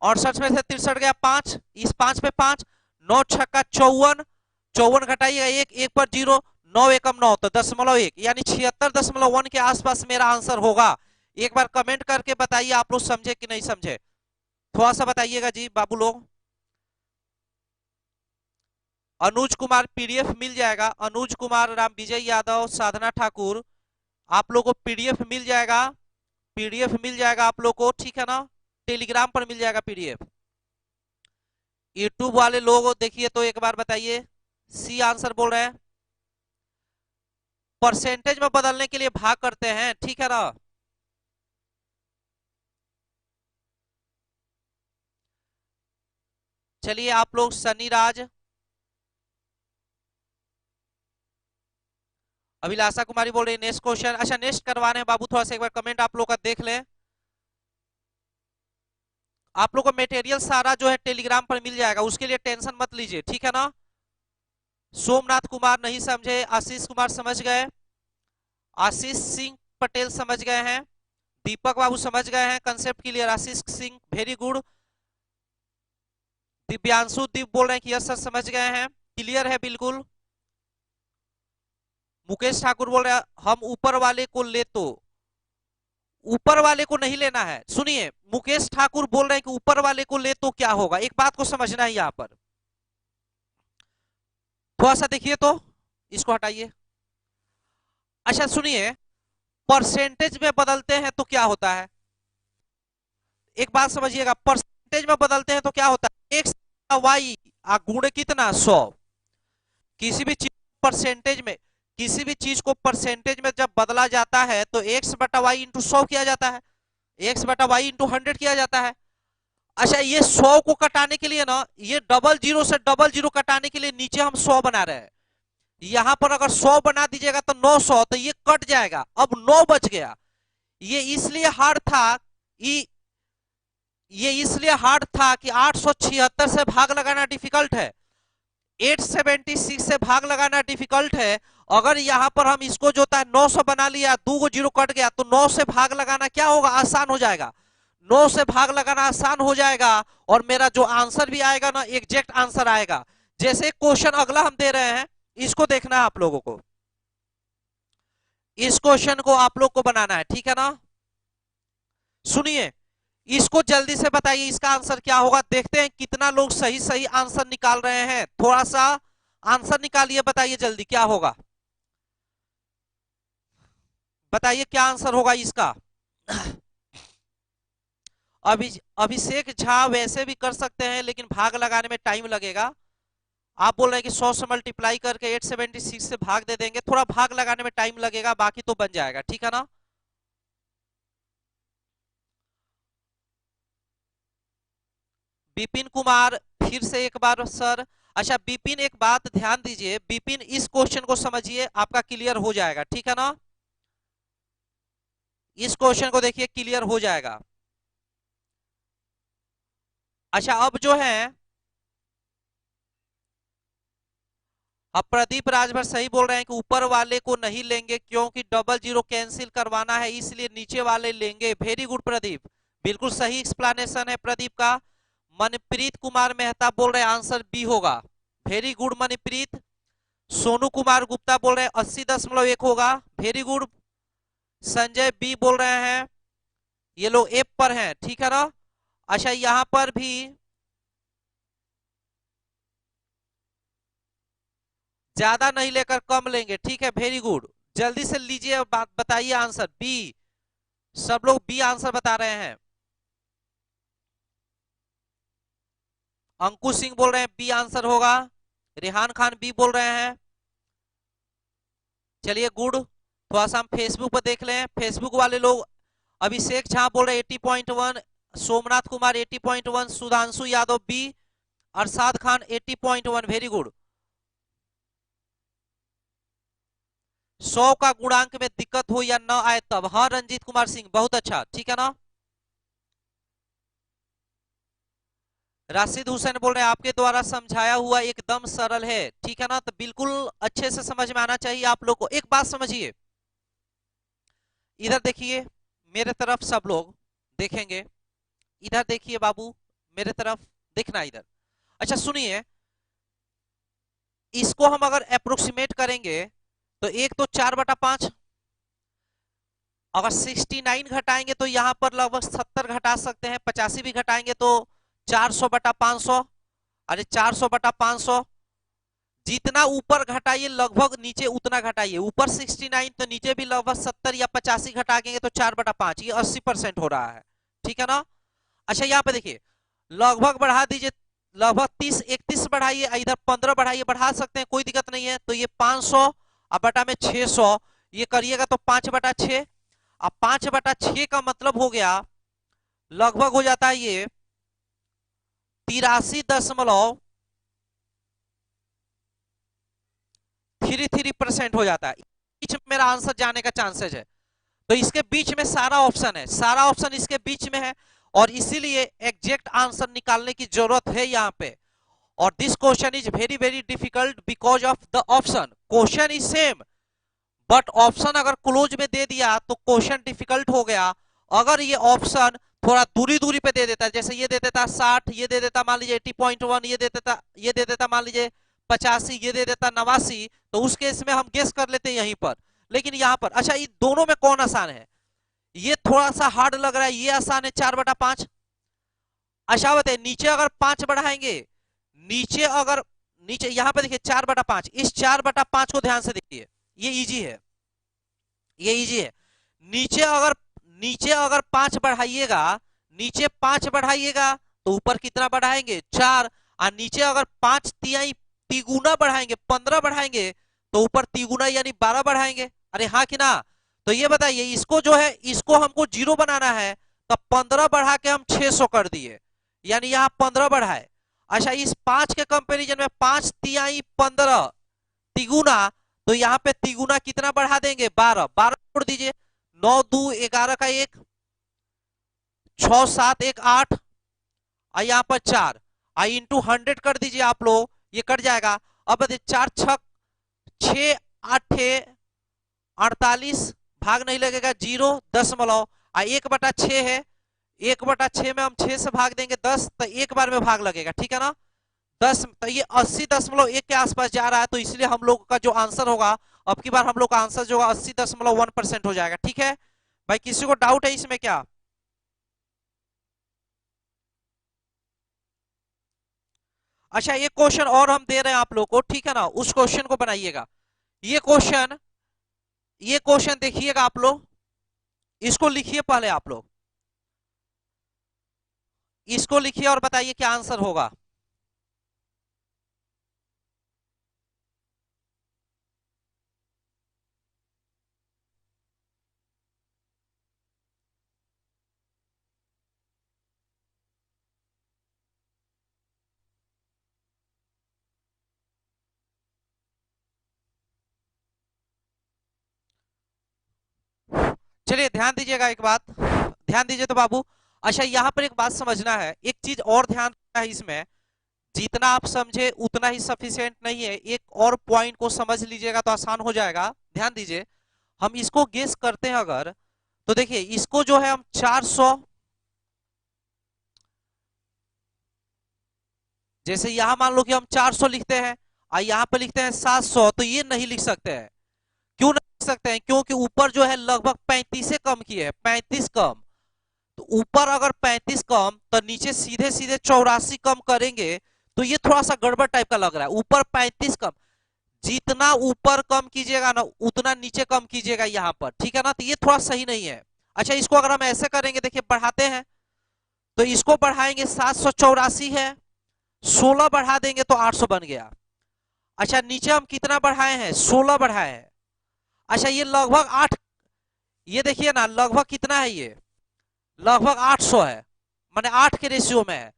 68 में से 63 गया 5, इस 5 पे 5, 9 छक्का 54, 54 घटाइएगा 1, 1 पर 0, 9 एकम 9 तो 0.1 यानी 76.1 के आसपास मेरा आंसर होगा। एक बार कमेंट करके बताइए आप लोग समझे कि नहीं समझे, थोड़ा सा बताइएगा जी बाबू लोग। अनुज कुमार पीडीएफ मिल जाएगा, अनुज कुमार, राम विजय यादव, साधना ठाकुर, आप लोग को पीडीएफ मिल जाएगा, पीडीएफ मिल जाएगा आप लोग को, ठीक है ना, टेलीग्राम पर मिल जाएगा पीडीएफ। यूट्यूब वाले लोग देखिए तो एक बार बताइए, सी आंसर बोल रहे हैं। परसेंटेज में बदलने के लिए भाग करते हैं, ठीक है ना। चलिए आप लोग, सनी राज, अभिलाषा कुमारी बोल रही है नेक्स्ट क्वेश्चन। अच्छा नेक्स्ट करवा रहे हैं बाबू, थोड़ा सा एक बार कमेंट आप लोग का देख लें। आप लोग को मटेरियल सारा जो है टेलीग्राम पर मिल जाएगा, उसके लिए टेंशन मत लीजिए, ठीक है ना। सोमनाथ कुमार नहीं समझे, आशीष कुमार समझ गए, आशीष सिंह पटेल समझ गए हैं, दीपक बाबू समझ गए हैं, concept clear, Ashish Singh very good. Divyanshu दीप बोल रहे हैं कि यस सर समझ गए हैं, क्लियर है बिल्कुल। मुकेश ठाकुर बोल रहे हैं हम ऊपर वाले को ले तो, ऊपर वाले को नहीं लेना है। सुनिए मुकेश ठाकुर बोल रहे हैं कि ऊपर वाले को ले तो क्या होगा, एक बात को समझना है यहां पर, थोड़ा सा देखिए तो, इसको हटाइए। अच्छा सुनिए, परसेंटेज में बदलते हैं तो क्या होता है, एक बात समझिएगा, परसेंटेज में बदलते हैं तो क्या होता है, एक्स वाई गुणे कितना 100। किसी भी चीज परसेंटेज में, किसी भी चीज को परसेंटेज में जब बदला जाता है तो एक्स बटा वाई इंटू 100 किया जाता है, एक्स बटा वाई इंटू 100 किया जाता है। अच्छा ये 100 को कटाने के लिए ना, ये डबल जीरो से डबल जीरो कटाने के लिए नीचे हम 100 बना रहे हैं, यहां पर अगर 100 बना दीजिएगा तो 900, तो ये कट जाएगा, अब 9 बच गया। ये इसलिए हार्ड था, ये इसलिए हार्ड था कि 876 से भाग लगाना डिफिकल्ट है, 876 से भाग लगाना डिफिकल्ट है। अगर यहां पर हम इसको जो था 900 बना लिया, 2 जीरो कट गया, तो 9 से भाग लगाना क्या होगा, आसान हो जाएगा, 9 से भाग लगाना आसान हो जाएगा, और मेरा जो आंसर भी आएगा ना एग्जैक्ट आंसर आएगा। जैसे क्वेश्चन अगला हम दे रहे हैं, इसको देखना है आप लोगों को, इस क्वेश्चन को आप लोग को बनाना है, ठीक है ना। सुनिए इसको जल्दी से बताइए इसका आंसर क्या होगा, देखते हैं कितना लोग सही सही आंसर निकाल रहे हैं, थोड़ा सा आंसर निकालिए, बताइए जल्दी क्या होगा, बताइए क्या आंसर होगा इसका। अभिषेक झा वैसे भी कर सकते हैं लेकिन भाग लगाने में टाइम लगेगा, आप बोल रहे हैं कि 100 से मल्टीप्लाई करके 876 से भाग दे देंगे, थोड़ा भाग लगाने में टाइम लगेगा, बाकी तो बन जाएगा, ठीक है ना। विपिन कुमार फिर से एक बार सर। अच्छा विपिन एक बात ध्यान दीजिए, विपिन इस क्वेश्चन को समझिए, आपका क्लियर हो जाएगा, ठीक है ना, इस क्वेश्चन को देखिए क्लियर हो जाएगा। अच्छा अब जो है, अब प्रदीप राजभर सही बोल रहे हैं कि ऊपर वाले को नहीं लेंगे क्योंकि डबल जीरो कैंसिल करवाना है, इसलिए नीचे वाले लेंगे, वेरी गुड प्रदीप, बिल्कुल सही एक्सप्लेनेशन है प्रदीप का। मनप्रीत कुमार मेहता बोल रहे हैं आंसर बी होगा, वेरी गुड मनप्रीत। सोनू कुमार गुप्ता बोल रहे हैं 80.1 होगा, वेरी गुड। संजय बी बोल रहे हैं, ये लोग एप पर हैं, ठीक है ना। अच्छा यहां पर भी ज्यादा नहीं लेकर कम लेंगे, ठीक है, वेरी गुड, जल्दी से लीजिए और बताइए आंसर बी, सब लोग बी आंसर बता रहे हैं। अंकुश सिंह बोल रहे हैं बी आंसर होगा, रेहान खान बी बोल रहे हैं, चलिए गुड। थोड़ा सा हम फेसबुक पर देख लें, फेसबुक वाले लोग, अभिषेक झा बोल रहे 80.1, Somnath Kumar 80.1, Sudhanshu Yadav B, Arshad Khan 80.1, very good. 100 का गुणांक में दिक्कत हो या ना आए तब, हाँ रंजीत कुमार सिंह बहुत अच्छा, ठीक है ना। राशिद हुसैन बोल रहे हैं आपके द्वारा समझाया हुआ एकदम सरल है, ठीक है ना, तो बिल्कुल अच्छे से समझ में आना चाहिए आप लोग को। एक बात समझिए, इधर देखिए मेरे तरफ, सब लोग देखेंगे, इधर देखिए बाबू मेरे तरफ, देखना इधर। अच्छा सुनिए, इसको हम अगर अप्रोक्सीमेट करेंगे तो एक तो 4/5, अगर 69 घटाएंगे तो यहां पर लगभग 70 घटा सकते हैं, 85 भी घटाएंगे तो 400/500। अरे 400/500, जितना ऊपर घटाइए लगभग नीचे उतना घटाइए, ऊपर 69 तो नीचे भी लगभग 70 या 85 घटाएंगे तो 4/5, ये 80% हो रहा है, ठीक है ना। अच्छा यहाँ पे देखिए, लगभग बढ़ा दीजिए, लगभग 30 31 बढ़ाइए, इधर 15 बढ़ाइए, बढ़ा सकते हैं, कोई दिक्कत नहीं है। तो ये 500 अब बटा में 600, ये करिएगा तो 5/6। अब 5/6 का मतलब हो गया, लगभग हो जाता है ये 83.33% हो जाता है। बीच में मेरा आंसर जाने का चांसेस है, तो इसके बीच में सारा ऑप्शन है, सारा ऑप्शन इसके बीच में है, और इसीलिए एग्जैक्ट आंसर निकालने की जरूरत है यहाँ पे। और this question is very very difficult because of the option. Question is same but option अगर क्लोज में दे दिया तो क्वेश्चन डिफिकल्ट हो गया। अगर ये ऑप्शन थोड़ा दूरी दूरी पे दे देता, जैसे ये दे देता 60, ये दे देता मान लीजिए 80.1, ये दे देता मान लीजिए 85, ये दे देता 89, तो उस केस में हम गेस कर लेते यहीं पर। लेकिन यहाँ पर अच्छा, ये दोनों में कौन आसान है? ये थोड़ा सा हार्ड लग रहा है, ये आसान है 4/5। अच्छा बताइए, नीचे अगर 5 बढ़ाएंगे, नीचे अगर नीचे यहां पे देखिए 4/5, इस 4/5 को ध्यान से देखिए, ये इजी है, ये इजी है। नीचे अगर 5 बढ़ाइएगा, नीचे 5 बढ़ाइएगा तो ऊपर कितना बढ़ाएंगे 4, और नीचे अगर 5 तिहाई तिगुना बढ़ाएंगे, 15 बढ़ाएंगे तो ऊपर तिगुना यानी 12 बढ़ाएंगे। अरे हाँ कि ना। तो ये बताइए, इसको जो है इसको हमको 0 बनाना है, तो 15 बढ़ा के हम 600 कर दिए, यानी यहाँ 15 बढ़ाए। अच्छा, इस 5 के कंपेरिजन में 5 तिहाई 15 तिगुना, तो यहाँ पे तिगुना कितना बढ़ा देंगे 12, 12 जोड़ दीजिए, 9 2 11 का 1, 6 7 1 8, और यहाँ पर 4, आई इंटू 100 कर दीजिए आप लोग, ये कट जाएगा। अब 4 6 6 8 48, भाग नहीं लगेगा, 0.10, 1/6 है, 1/6 में हम 6 से भाग देंगे 10, तो एक बार में भाग लगेगा, ठीक है ना। 10, तो ये 80.1 के आसपास जा रहा है, तो इसलिए हम लोग का जो आंसर होगा, अब की बार हम लोग का आंसर जो होगा 80.1% हो जाएगा, ठीक है भाई। किसी को डाउट है इसमें क्या? अच्छा, एक क्वेश्चन और हम दे रहे हैं आप लोग को, ठीक है ना, उस क्वेश्चन को बनाइएगा। ये क्वेश्चन देखिएगा आप लोग, इसको लिखिए पहले आप लोग, इसको लिखिए और बताइए क्या आंसर होगा। चलिए ध्यान दीजिएगा एक बात, ध्यान दीजिए तो बाबू। अच्छा, यहाँ पर एक बात समझना है, एक चीज और ध्यान रखना है इसमें, जितना आप समझे उतना ही सफिशिएंट नहीं है, एक और पॉइंट को समझ लीजिएगा तो आसान हो जाएगा। ध्यान दीजिए, हम इसको गेस करते हैं अगर, तो देखिए इसको जो है हम 400, जैसे यहां मान लो कि हम 400 लिखते हैं और यहाँ पे लिखते हैं 700, तो ये नहीं लिख सकते हैं। क्यों नहीं लिख सकते हैं? क्योंकि ऊपर जो है लगभग 35 से कम की है, 35 कम, तो ऊपर अगर 35 कम तो नीचे सीधे सीधे 84 कम करेंगे, तो ये थोड़ा सा गड़बड़ टाइप का लग रहा है। ऊपर 35 कम, जितना ऊपर कम कीजिएगा ना उतना नीचे कम कीजिएगा यहाँ पर, ठीक है ना, तो ये थोड़ा सही नहीं है। अच्छा, इसको अगर हम ऐसे करेंगे, देखिए बढ़ाते हैं, तो इसको बढ़ाएंगे 784 है, 16 बढ़ा देंगे तो 800 बन गया। अच्छा, नीचे हम कितना बढ़ाए हैं? 16 बढ़ाए हैं। अच्छा, ये लगभग 8, ये देखिए ना लगभग कितना है, ये लगभग 800 है, माने 8 के रेशियो में है।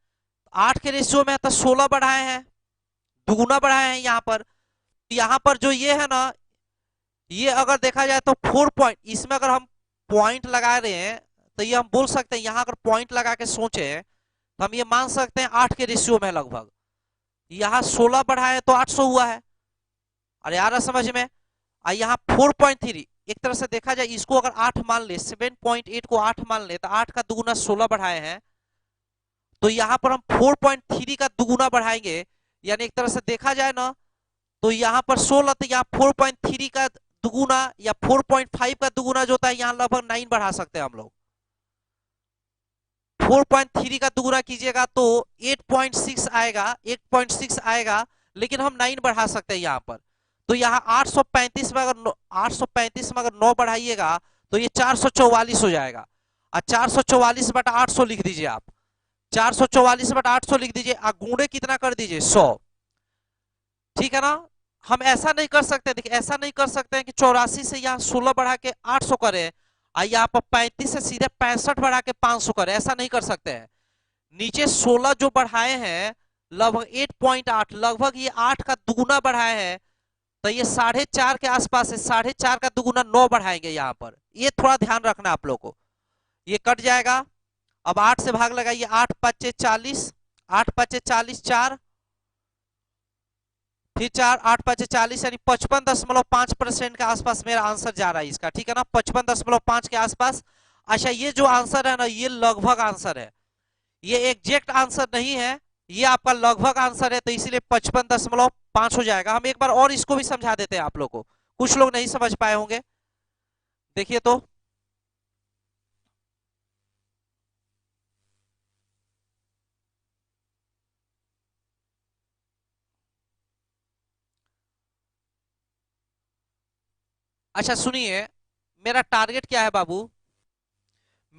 8 के रेशियो में है तो 16 बढ़ाए हैं, दुगुना बढ़ाए हैं यहाँ पर। यहाँ पर जो ये है ना, ये अगर देखा जाए तो 4 पॉइंट, इसमें अगर हम पॉइंट लगा रहे हैं तो ये हम बोल सकते हैं, यहाँ अगर पॉइंट लगा के सोचे तो हम ये मान सकते हैं 8 के रेशियो में लगभग। यहाँ 16 बढ़ाए तो 800 हुआ है, अरे आ रहा समझ में। और यहाँ 4.3, एक तरह से देखा जाए इसको अगर 8 मान ले, 7.8 को 8 मान ले, तो 8 का दुगुना 16 बढ़ाए हैं, तो यहाँ पर हम 4.3 का दुगुना बढ़ाएंगे, यानी एक तरह से देखा जाए ना, तो यहाँ पर 16, तो यहाँ 4.3 का दुगुना या 4.5 का दुगुना जो होता है यहाँ लगभग 9 बढ़ा सकते हैं हम लोग। 4.3 का दुगुना कीजिएगा तो 8.6 आएगा, 8.6 आएगा, लेकिन हम 9 बढ़ा सकते हैं यहाँ पर। तो यहाँ 835 में अगर 835 में अगर 9 बढ़ाइएगा तो ये 444 हो जाएगा। और 444 बटा 800 लिख दीजिए आप, 444 बटा 800 लिख दीजिए, और गुणे कितना कर दीजिए 100। ठीक है ना। हम ऐसा नहीं कर सकते, देखिए ऐसा नहीं कर सकते हैं कि 84 से यहाँ 16 बढ़ा के 800 करें और यहाँ पर 35 से सीधे 65 बढ़ा के 500 करें, ऐसा नहीं कर सकते हैं। नीचे 16 जो बढ़ाए हैं लगभग 8.8, लगभग ये 8 का दुगुना बढ़ाए हैं, तो ये 4.5 के आसपास है, 4.5 का दुगुना 9 बढ़ाएंगे यहाँ पर। ये थोड़ा ध्यान रखना आप लोग को। ये कट जाएगा, अब 8 से भाग लगाइए, 8 पच्चे 40, 8 पच्चे 40, 4 फिर 4, 8 पच्चे 40, यानी 55.5% के आसपास मेरा आंसर जा रहा है इसका। ठीक है ना, 55.5 के आसपास। अच्छा, ये जो आंसर है ना, ये लगभग आंसर है, ये एग्जैक्ट आंसर नहीं है, ये आपका लगभग आंसर है, तो इसीलिए 55.5 हो जाएगा। हम एक बार और इसको भी समझा देते हैं आप लोग को, कुछ लोग नहीं समझ पाए होंगे। देखिए तो अच्छा सुनिए, मेरा टारगेट क्या है बाबू,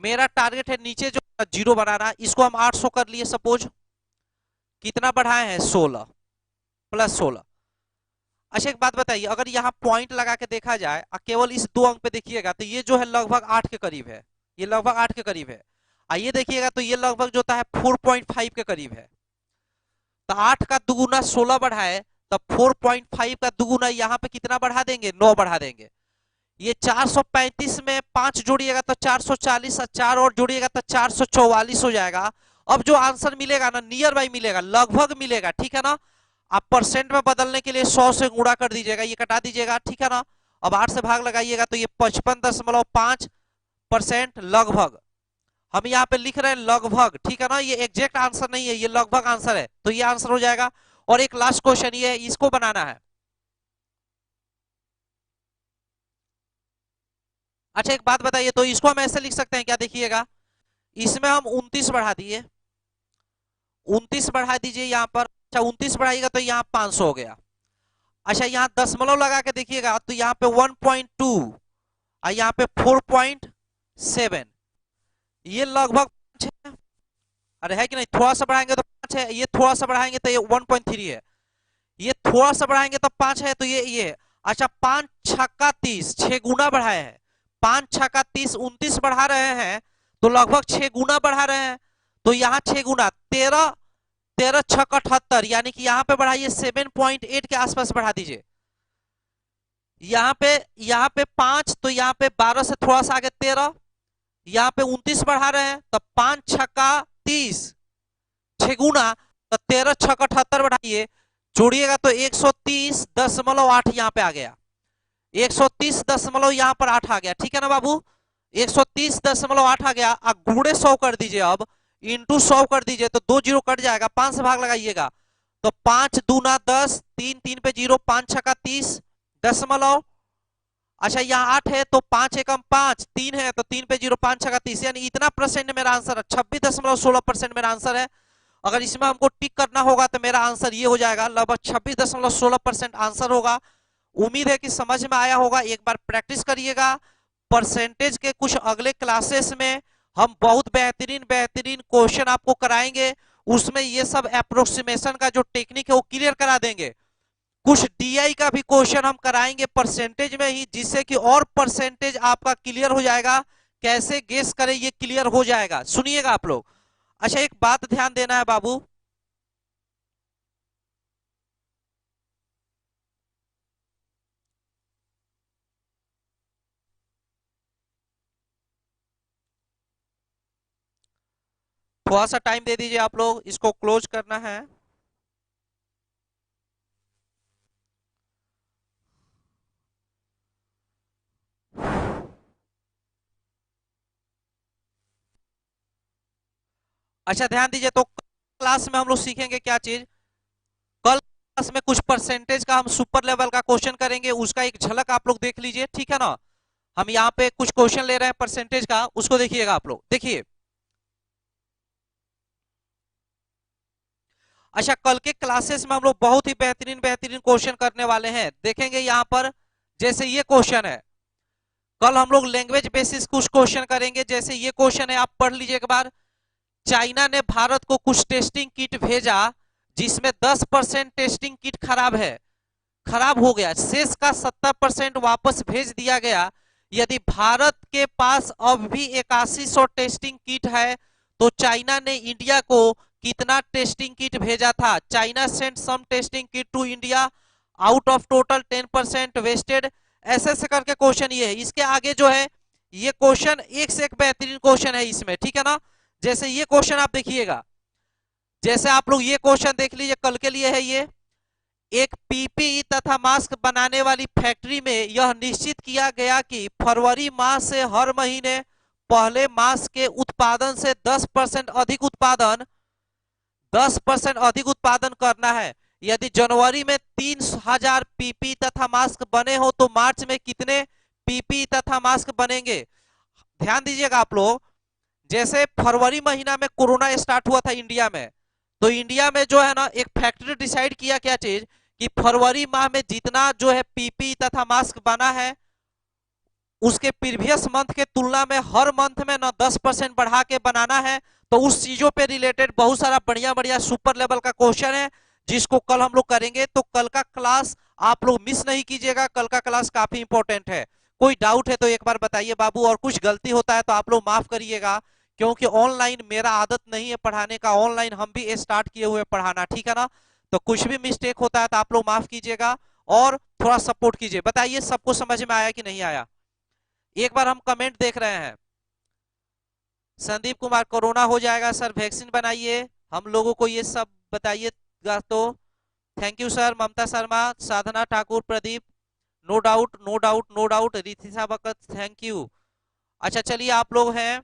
मेरा टारगेट है नीचे जो जीरो बनाना, इसको हम 800 कर लिए सपोज, कितना बढ़ाए हैं 16 प्लस 16। अच्छा एक बात बताइए, अगर यहाँ पॉइंट लगा के देखा जाए और केवल इस 2 अंक पे देखिएगा तो ये जो है लगभग 8 के करीब है, ये लगभग 8 के करीब है। आइए देखिएगा तो ये लगभग जो होता है 4.5 के करीब है। तो 8 का दुगुना 16 बढ़ाए तो 4.5 का दुगुना यहाँ पे कितना बढ़ा देंगे, 9 बढ़ा देंगे। ये 435 में 5 जोड़िएगा तो 440, और 4 और जोड़िएगा तो 444 हो जाएगा। अब जो आंसर मिलेगा ना, नियर बाई मिलेगा, लगभग मिलेगा। ठीक है ना, आप परसेंट में बदलने के लिए 100 से गुणा कर दीजिएगा, ये कटा दीजिएगा। ठीक है ना, अब 8 से भाग लगाइएगा तो ये 55.5% लगभग, हम यहाँ पे लिख रहे हैं लगभग। ठीक है ना, ये एग्जैक्ट आंसर नहीं है, ये लगभग आंसर है, तो ये आंसर हो जाएगा। और एक लास्ट क्वेश्चन ये है, इसको बनाना है। अच्छा एक बात बताइए, तो इसको हम ऐसे लिख सकते हैं क्या, देखिएगा इसमें हम 29 बढ़ा दिए, 29 बढ़ा दीजिए यहाँ पर। अच्छा 29 बढ़ाइएगा तो यहाँ 500 हो गया। अच्छा यहाँ दशमलव लगा के देखिएगा तो यहाँ पे 1.2 और यहाँ पे 4.7, ये लगभग 5 है। अरे है कि नहीं, थोड़ा सा बढ़ाएंगे तो 5 है, ये थोड़ा सा बढ़ाएंगे तो ये 1.3 है, ये थोड़ा सा बढ़ाएंगे तो 5 है, तो ये है। अच्छा 5 छक्का 30, 6 गुना बढ़ाए हैं, 5 छक्का 30, 29 बढ़ा रहे हैं तो लगभग 6 गुना बढ़ा रहे हैं। तो यहाँ 6 गुना 13, 13 छक 78, यानी कि यहाँ पे बढ़ाइए 7.8 के आसपास बढ़ा दीजिए। यहाँ पे 5, तो यहाँ पे 12 से थोड़ा सा आगे 13, यहाँ पे 29 बढ़ा रहे हैं तो 5 छक्का 30, 6 गुना, तो 13 छक 78 बढ़ाइए, जोड़िएगा तो 130.8 यहाँ पे आ गया, 130 यहाँ पर 8 आ गया। ठीक है ना बाबू, 130.8 आ गया। अब गुणे 100 कर दीजिए, अब इंटू 100 कर दीजिए तो 2 जीरो कट जाएगा, 5 से भाग लगाइएगा तो 5 दूना 10, 3 3 पे 0, 5 छक्का 30 दशमलव। अच्छा यहाँ 8 है तो 5 एकम 5, 3 है तो 3 पे 0, 5 छक्का 30, यानी इतना परसेंट मेरा आंसर है, 26.16% मेरा आंसर है। अगर इसमें हमको टिक करना होगा तो मेरा आंसर ये हो जाएगा, लगभग 26.16% आंसर होगा। उम्मीद है कि समझ में आया होगा, एक बार प्रैक्टिस करिएगा। परसेंटेज के कुछ अगले क्लासेस में हम बहुत बेहतरीन बेहतरीन क्वेश्चन आपको कराएंगे, उसमें ये सब अप्रोक्सीमेशन का जो टेक्निक है वो क्लियर करा देंगे। कुछ डीआई का भी क्वेश्चन हम कराएंगे परसेंटेज में ही, जिससे कि और परसेंटेज आपका क्लियर हो जाएगा, कैसे गेस करें ये क्लियर हो जाएगा। सुनिएगा आप लोग। अच्छा एक बात ध्यान देना है बाबू, थोड़ा सा टाइम दे दीजिए आप लोग, इसको क्लोज करना है। अच्छा ध्यान दीजिए, तो क्लास में हम लोग सीखेंगे क्या चीज, कल क्लास में कुछ परसेंटेज का हम सुपर लेवल का क्वेश्चन करेंगे, उसका एक झलक आप लोग देख लीजिए, ठीक है ना। हम यहाँ पे कुछ क्वेश्चन ले रहे हैं परसेंटेज का, उसको देखिएगा आप लोग, देखिए। अच्छा, कल के क्लासेस में हम लोग बहुत ही बेहतरीन बेहतरीन क्वेश्चन करने वाले हैं, देखेंगे यहाँ पर। जैसे ये क्वेश्चन है, कल हम लोग लैंग्वेज बेसिस कुछ क्वेश्चन करेंगे। जैसे ये क्वेश्चन है, आप पढ़ लीजिए एक बार। चाइना ने भारत को कुछ टेस्टिंग किट भेजा जिसमें 10% टेस्टिंग किट खराब हो गया, शेष का 70% वापस भेज दिया गया। यदि भारत के पास अब भी 8100 टेस्टिंग किट है तो चाइना ने इंडिया को कितना टेस्टिंग किट भेजा था? China sent some testing kit to India out of total 10% wasted. ऐसे ऐसे करके क्वेश्चन ये है। इसके आगे जो है, ये क्वेश्चन एक से एक बेहतरीन क्वेश्चन है इसमें, ठीक है ना। जैसे ये क्वेश्चन आप देखिएगा, जैसे आप लोग ये क्वेश्चन देख लीजिए, कल के लिए है ये। एक पीपीई तथा मास्क बनाने वाली फैक्ट्री में यह निश्चित किया गया कि फरवरी माह से हर महीने पहले मास्क के उत्पादन से 10% अधिक उत्पादन करना है। यदि जनवरी में 3000 पीपी तथा मास्क बने हो तो मार्च में कितने पीपी तथा मास्क बनेंगे? ध्यान दीजिएगा आप लोग। जैसे फरवरी महीना में कोरोना स्टार्ट हुआ था इंडिया में, तो इंडिया में जो है ना, एक फैक्ट्री डिसाइड किया क्या चीज, कि फरवरी माह में जितना जो है पीपी तथा मास्क बना है उसके प्रीवियस मंथ के तुलना में हर मंथ में ना 10% बढ़ा के बनाना है। तो उस चीजों पे रिलेटेड बहुत सारा बढ़िया बढ़िया सुपर लेवल का क्वेश्चन है जिसको कल हम लोग करेंगे। तो कल का क्लास आप लोग मिस नहीं कीजिएगा, कल का क्लास काफी इंपॉर्टेंट है। कोई डाउट है तो एक बार बताइए बाबू, और कुछ गलती होता है तो आप लोग माफ करिएगा, क्योंकि ऑनलाइन मेरा आदत नहीं है पढ़ाने का, ऑनलाइन हम भी स्टार्ट किए हुए पढ़ाना, ठीक है ना। तो कुछ भी मिस्टेक होता है तो आप लोग माफ कीजिएगा और थोड़ा सपोर्ट कीजिए। बताइए सबको समझ में आया कि नहीं आया? एक बार हम कमेंट देख रहे हैं। संदीप कुमार, कोरोना हो जाएगा सर, वैक्सीन बनाइए, हम लोगों को ये सब बताइएगा तो। Thank you sir. Mamta Sharma, Sadhana Thakur, Pradeep, no doubt no doubt no doubt. Rithisa Bakat, thank you. अच्छा चलिए, आप लोग हैं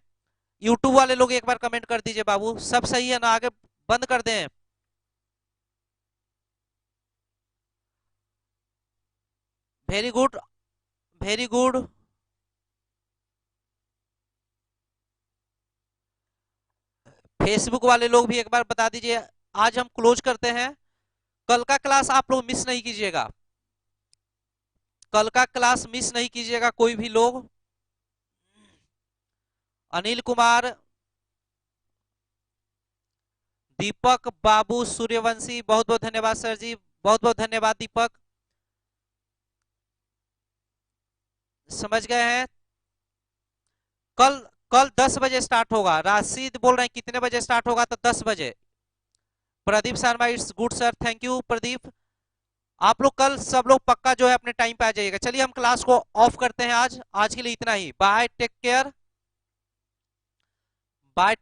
यूट्यूब वाले लोग, एक बार कमेंट कर दीजिए बाबू, सब सही है ना? आगे बंद कर दें? Very good, very good. Facebook वाले लोग भी एक बार बता दीजिए। आज हम क्लोज करते हैं, कल का क्लास आप लोग मिस नहीं कीजिएगा, कल का क्लास मिस नहीं कीजिएगा कोई भी लोग। अनिल कुमार, दीपक बाबू, सूर्यवंशी, बहुत बहुत धन्यवाद सर जी, बहुत बहुत धन्यवाद दीपक। समझ गए हैं? कल कल 10 बजे स्टार्ट होगा। राशिद बोल रहे हैं कितने बजे स्टार्ट होगा? तो 10 बजे। Pradeep Sharma, it's good sir, thank you Pradeep. आप लोग कल सब लोग पक्का जो है अपने टाइम पे आ जाइएगा। चलिए हम क्लास को ऑफ करते हैं, आज आज के लिए इतना ही। Bye, take care, bye.